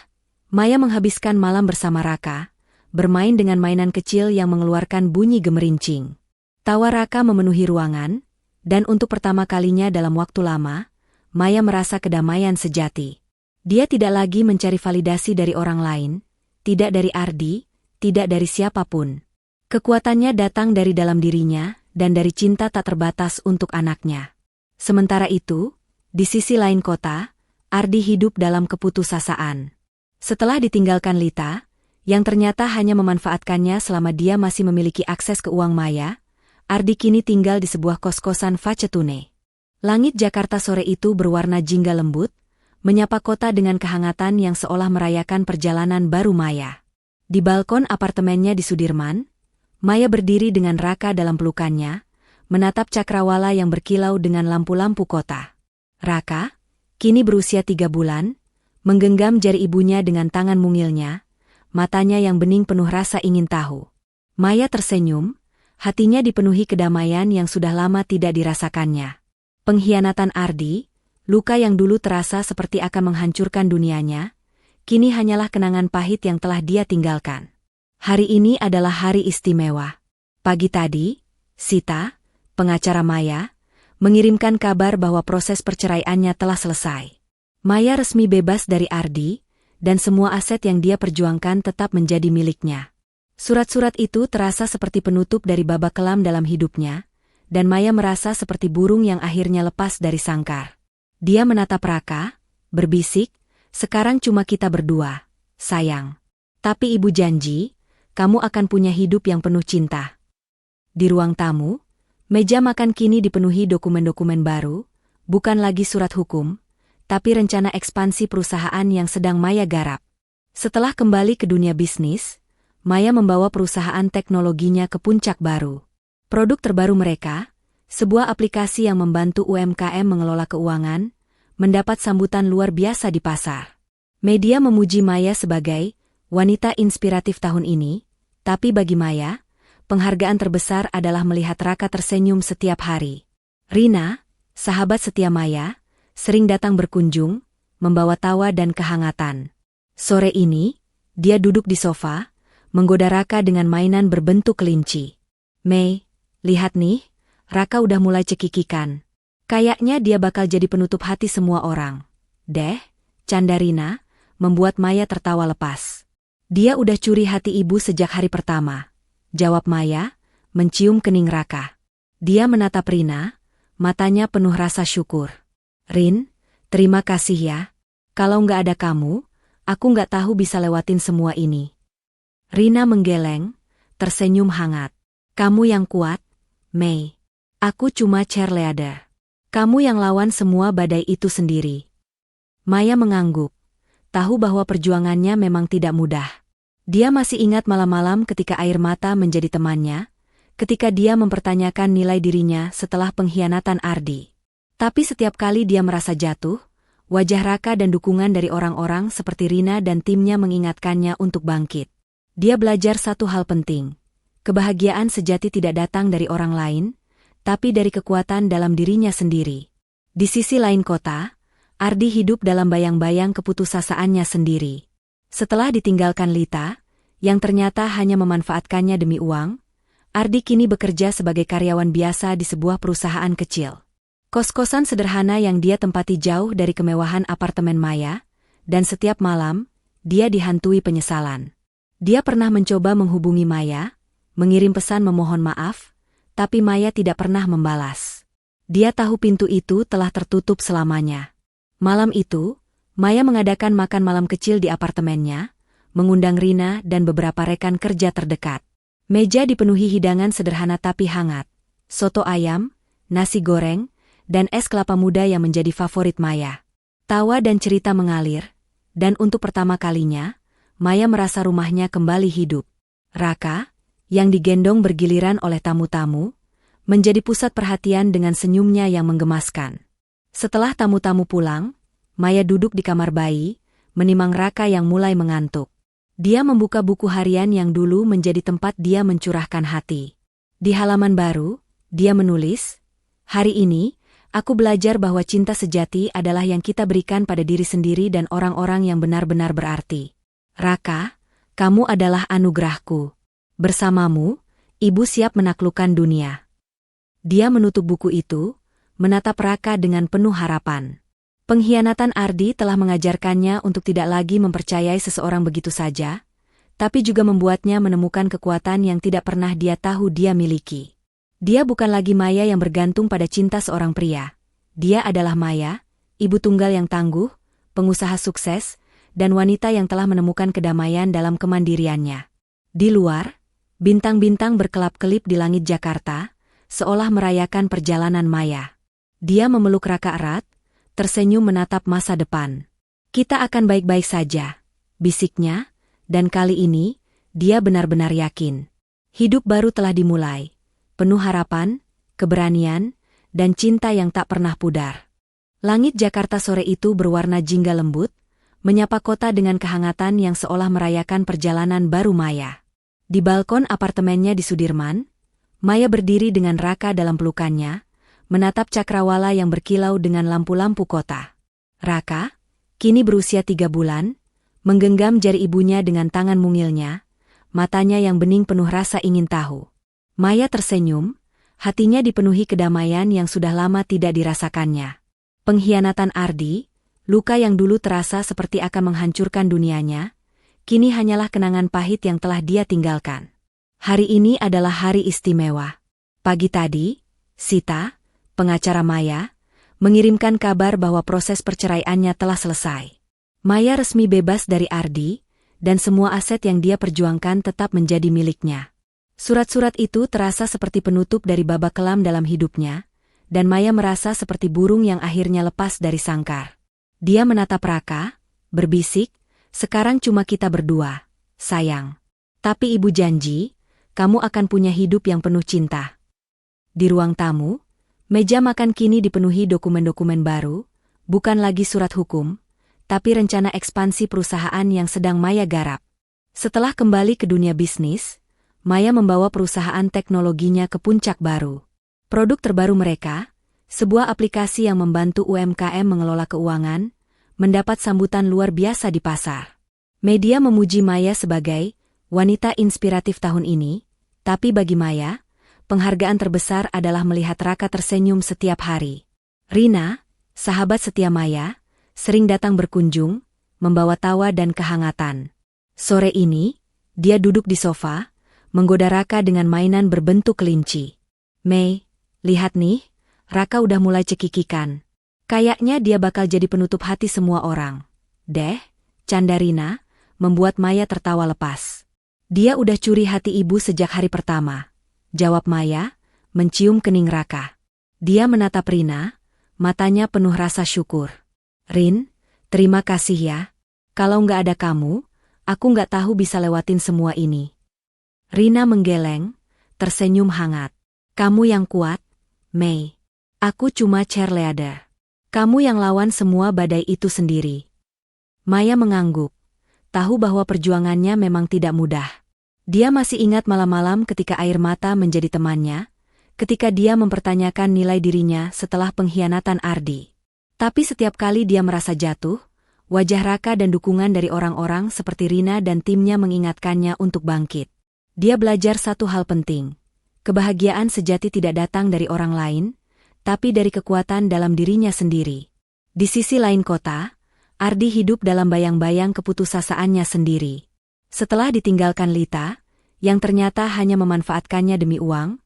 Maya menghabiskan malam bersama Raka, bermain dengan mainan kecil yang mengeluarkan bunyi gemerincing. Tawa Raka memenuhi ruangan, dan untuk pertama kalinya dalam waktu lama, Maya merasa kedamaian sejati. Dia tidak lagi mencari validasi dari orang lain, tidak dari Ardi, tidak dari siapapun. Kekuatannya datang dari dalam dirinya, dan dari cinta tak terbatas untuk anaknya. Sementara itu, di sisi lain kota, Ardi hidup dalam keputusasaan. Setelah ditinggalkan Lita, yang ternyata hanya memanfaatkannya selama dia masih memiliki akses ke uang Maya, Ardi kini tinggal di sebuah kos-kosan Facetune. Langit Jakarta sore itu berwarna jingga lembut, menyapa kota dengan kehangatan yang seolah merayakan perjalanan baru Maya. Di balkon apartemennya di Sudirman, Maya berdiri dengan Raka dalam pelukannya, menatap cakrawala yang berkilau dengan lampu-lampu kota. Raka, kini berusia 3 bulan, menggenggam jari ibunya dengan tangan mungilnya, matanya yang bening penuh rasa ingin tahu. Maya tersenyum, hatinya dipenuhi kedamaian yang sudah lama tidak dirasakannya. Pengkhianatan Ardi, Luka yang dulu terasa seperti akan menghancurkan dunianya, kini hanyalah kenangan pahit yang telah dia tinggalkan. Hari ini adalah hari istimewa. Pagi tadi, Sita, pengacara Maya, mengirimkan kabar bahwa proses perceraiannya telah selesai. Maya resmi bebas dari Ardi, dan semua aset yang dia perjuangkan tetap menjadi miliknya. Surat-surat itu terasa seperti penutup dari babak kelam dalam hidupnya, dan Maya merasa seperti burung yang akhirnya lepas dari sangkar. Dia menatap Raka, berbisik, "Sekarang cuma kita berdua, sayang. Tapi ibu janji, kamu akan punya hidup yang penuh cinta." Di ruang tamu, meja makan kini dipenuhi dokumen-dokumen baru, bukan lagi surat hukum, tapi rencana ekspansi perusahaan yang sedang Maya garap. Setelah kembali ke dunia bisnis, Maya membawa perusahaan teknologinya ke puncak baru. Produk terbaru mereka, sebuah aplikasi yang membantu UMKM mengelola keuangan, mendapat sambutan luar biasa di pasar. Media memuji Maya sebagai wanita inspiratif tahun ini, tapi bagi Maya, penghargaan terbesar adalah melihat Raka tersenyum setiap hari. Rina, sahabat setia Maya, sering datang berkunjung, membawa tawa dan kehangatan. Sore ini, dia duduk di sofa, menggoda Raka dengan mainan berbentuk kelinci. "Mei, lihat nih, Raka udah mulai cekikikan. Kayaknya dia bakal jadi penutup hati semua orang." "Deh," canda Rina, membuat Maya tertawa lepas. "Dia udah curi hati ibu sejak hari pertama," jawab Maya, mencium kening Raka. Dia menatap Rina, matanya penuh rasa syukur. "Rin, terima kasih ya. Kalau nggak ada kamu, aku nggak tahu bisa lewatin semua ini." Rina menggeleng, tersenyum hangat. "Kamu yang kuat, Mei. Aku cuma cheerleader. Kamu yang lawan semua badai itu sendiri." Maya mengangguk, tahu bahwa perjuangannya memang tidak mudah. Dia masih ingat malam-malam ketika air mata menjadi temannya, ketika dia mempertanyakan nilai dirinya setelah pengkhianatan Ardi. Tapi setiap kali dia merasa jatuh, wajah Raka dan dukungan dari orang-orang seperti Rina dan timnya mengingatkannya untuk bangkit. Dia belajar satu hal penting. Kebahagiaan sejati tidak datang dari orang lain, tapi dari kekuatan dalam dirinya sendiri. Di sisi lain kota, Ardi hidup dalam bayang-bayang keputusasaannya sendiri. Setelah ditinggalkan Lita, yang ternyata hanya memanfaatkannya demi uang, Ardi kini bekerja sebagai karyawan biasa di sebuah perusahaan kecil. Kos-kosan sederhana yang dia tempati jauh dari kemewahan apartemen Maya, dan setiap malam, dia dihantui penyesalan. Dia pernah mencoba menghubungi Maya, mengirim pesan memohon maaf, tapi Maya tidak pernah membalas. Dia tahu pintu itu telah tertutup selamanya. Malam itu, Maya mengadakan makan malam kecil di apartemennya, mengundang Rina dan beberapa rekan kerja terdekat. Meja dipenuhi hidangan sederhana tapi hangat, soto ayam, nasi goreng, dan es kelapa muda yang menjadi favorit Maya. Tawa dan cerita mengalir, dan untuk pertama kalinya, Maya merasa rumahnya kembali hidup. Raka, yang digendong bergiliran oleh tamu-tamu, menjadi pusat perhatian dengan senyumnya yang menggemaskan. Setelah tamu-tamu pulang, Maya duduk di kamar bayi, menimang Raka yang mulai mengantuk. Dia membuka buku harian yang dulu menjadi tempat dia mencurahkan hati. Di halaman baru, dia menulis, "Hari ini, aku belajar bahwa cinta sejati adalah yang kita berikan pada diri sendiri dan orang-orang yang benar-benar berarti. Raka, kamu adalah anugerahku. Bersamamu, ibu siap menaklukkan dunia." Dia menutup buku itu, menatap Raka dengan penuh harapan. Pengkhianatan Ardi telah mengajarkannya untuk tidak lagi mempercayai seseorang begitu saja, tapi juga membuatnya menemukan kekuatan yang tidak pernah dia tahu dia miliki. Dia bukan lagi Maya yang bergantung pada cinta seorang pria. Dia adalah Maya, ibu tunggal yang tangguh, pengusaha sukses, dan wanita yang telah menemukan kedamaian dalam kemandiriannya. Di luar, bintang-bintang berkelap-kelip di langit Jakarta, seolah merayakan perjalanan Maya. Dia memeluk Raka erat, tersenyum menatap masa depan. "Kita akan baik-baik saja," bisiknya, dan kali ini, dia benar-benar yakin. Hidup baru telah dimulai, penuh harapan, keberanian, dan cinta yang tak pernah pudar. Langit Jakarta sore itu berwarna jingga lembut, menyapa kota dengan kehangatan yang seolah merayakan perjalanan baru Maya. Di balkon apartemennya di Sudirman, Maya berdiri dengan Raka dalam pelukannya, menatap cakrawala yang berkilau dengan lampu-lampu kota. Raka, kini berusia 3 bulan, menggenggam jari ibunya dengan tangan mungilnya, matanya yang bening penuh rasa ingin tahu. Maya tersenyum, hatinya dipenuhi kedamaian yang sudah lama tidak dirasakannya. Pengkhianatan Ardi, luka yang dulu terasa seperti akan menghancurkan dunianya, kini hanyalah kenangan pahit yang telah dia tinggalkan. Hari ini adalah hari istimewa. Pagi tadi, Sita, pengacara Maya, mengirimkan kabar bahwa proses perceraiannya telah selesai. Maya resmi bebas dari Ardi, dan semua aset yang dia perjuangkan tetap menjadi miliknya. Surat-surat itu terasa seperti penutup dari babak kelam dalam hidupnya, dan Maya merasa seperti burung yang akhirnya lepas dari sangkar. Dia menatap Raka, berbisik, "Sekarang cuma kita berdua, sayang. Tapi ibu janji, kamu akan punya hidup yang penuh cinta." Di ruang tamu, meja makan kini dipenuhi dokumen-dokumen baru, bukan lagi surat hukum, tapi rencana ekspansi perusahaan yang sedang Maya garap. Setelah kembali ke dunia bisnis, Maya membawa perusahaan teknologinya ke puncak baru. Produk terbaru mereka, sebuah aplikasi yang membantu UMKM mengelola keuangan, mendapat sambutan luar biasa di pasar. Media memuji Maya sebagai wanita inspiratif tahun ini, tapi bagi Maya, penghargaan terbesar adalah melihat Raka tersenyum setiap hari. Rina, sahabat setia Maya, sering datang berkunjung, membawa tawa dan kehangatan. Sore ini, dia duduk di sofa, menggoda Raka dengan mainan berbentuk kelinci. "Mei, lihat nih, Raka udah mulai cekikikan. Kayaknya dia bakal jadi penutup hati semua orang." "Deh," canda Rina, membuat Maya tertawa lepas. "Dia udah curi hati ibu sejak hari pertama," jawab Maya, mencium kening Raka. Dia menatap Rina, matanya penuh rasa syukur. "Rin, terima kasih ya. Kalau nggak ada kamu, aku nggak tahu bisa lewatin semua ini." Rina menggeleng, tersenyum hangat. "Kamu yang kuat, Mei. Aku cuma cheerleader. Kamu yang lawan semua badai itu sendiri." Maya mengangguk, tahu bahwa perjuangannya memang tidak mudah. Dia masih ingat malam-malam ketika air mata menjadi temannya, ketika dia mempertanyakan nilai dirinya setelah pengkhianatan Ardi. Tapi setiap kali dia merasa jatuh, wajah Raka dan dukungan dari orang-orang seperti Rina dan timnya mengingatkannya untuk bangkit. Dia belajar satu hal penting. Kebahagiaan sejati tidak datang dari orang lain, tapi dari kekuatan dalam dirinya sendiri. Di sisi lain kota, Ardi hidup dalam bayang-bayang keputusasaan-nya sendiri. Setelah ditinggalkan Lita, yang ternyata hanya memanfaatkannya demi uang,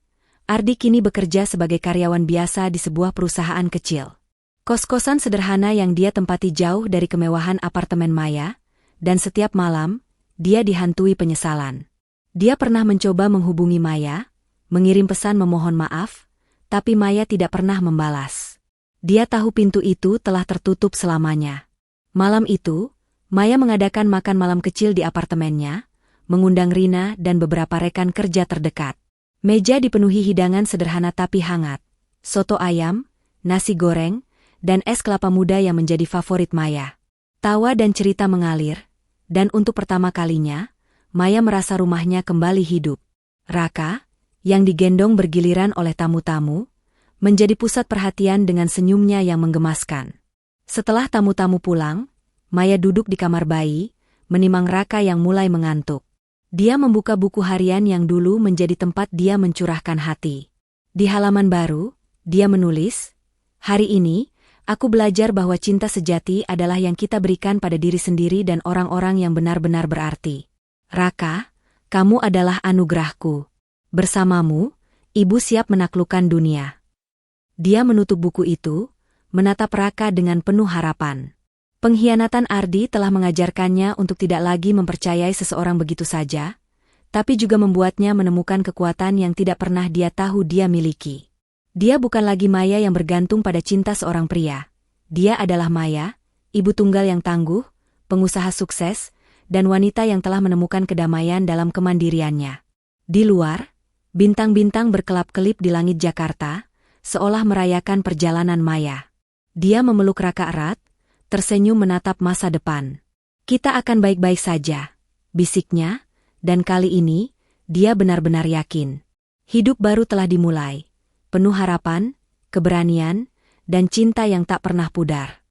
Ardi kini bekerja sebagai karyawan biasa di sebuah perusahaan kecil. Kos-kosan sederhana yang dia tempati jauh dari kemewahan apartemen Maya, dan setiap malam, dia dihantui penyesalan. Dia pernah mencoba menghubungi Maya, mengirim pesan memohon maaf, tapi Maya tidak pernah membalas. Dia tahu pintu itu telah tertutup selamanya. Malam itu, Maya mengadakan makan malam kecil di apartemennya, mengundang Rina dan beberapa rekan kerja terdekat. Meja dipenuhi hidangan sederhana tapi hangat, soto ayam, nasi goreng, dan es kelapa muda yang menjadi favorit Maya. Tawa dan cerita mengalir, dan untuk pertama kalinya, Maya merasa rumahnya kembali hidup. Raka, yang digendong bergiliran oleh tamu-tamu, menjadi pusat perhatian dengan senyumnya yang menggemaskan. Setelah tamu-tamu pulang, Maya duduk di kamar bayi, menimang Raka yang mulai mengantuk. Dia membuka buku harian yang dulu menjadi tempat dia mencurahkan hati. Di halaman baru, dia menulis, "Hari ini, aku belajar bahwa cinta sejati adalah yang kita berikan pada diri sendiri dan orang-orang yang benar-benar berarti. Raka, kamu adalah anugerahku. Bersamamu, ibu siap menaklukkan dunia." Dia menutup buku itu, menatap Raka dengan penuh harapan. Pengkhianatan Ardi telah mengajarkannya untuk tidak lagi mempercayai seseorang begitu saja, tapi juga membuatnya menemukan kekuatan yang tidak pernah dia tahu dia miliki. Dia bukan lagi Maya yang bergantung pada cinta seorang pria. Dia adalah Maya, ibu tunggal yang tangguh, pengusaha sukses, dan wanita yang telah menemukan kedamaian dalam kemandiriannya. Di luar, bintang-bintang berkelap-kelip di langit Jakarta, seolah merayakan perjalanan Maya. Dia memeluk Raka erat, tersenyum menatap masa depan. "Kita akan baik-baik saja," bisiknya, dan kali ini, dia benar-benar yakin. Hidup baru telah dimulai, penuh harapan, keberanian, dan cinta yang tak pernah pudar.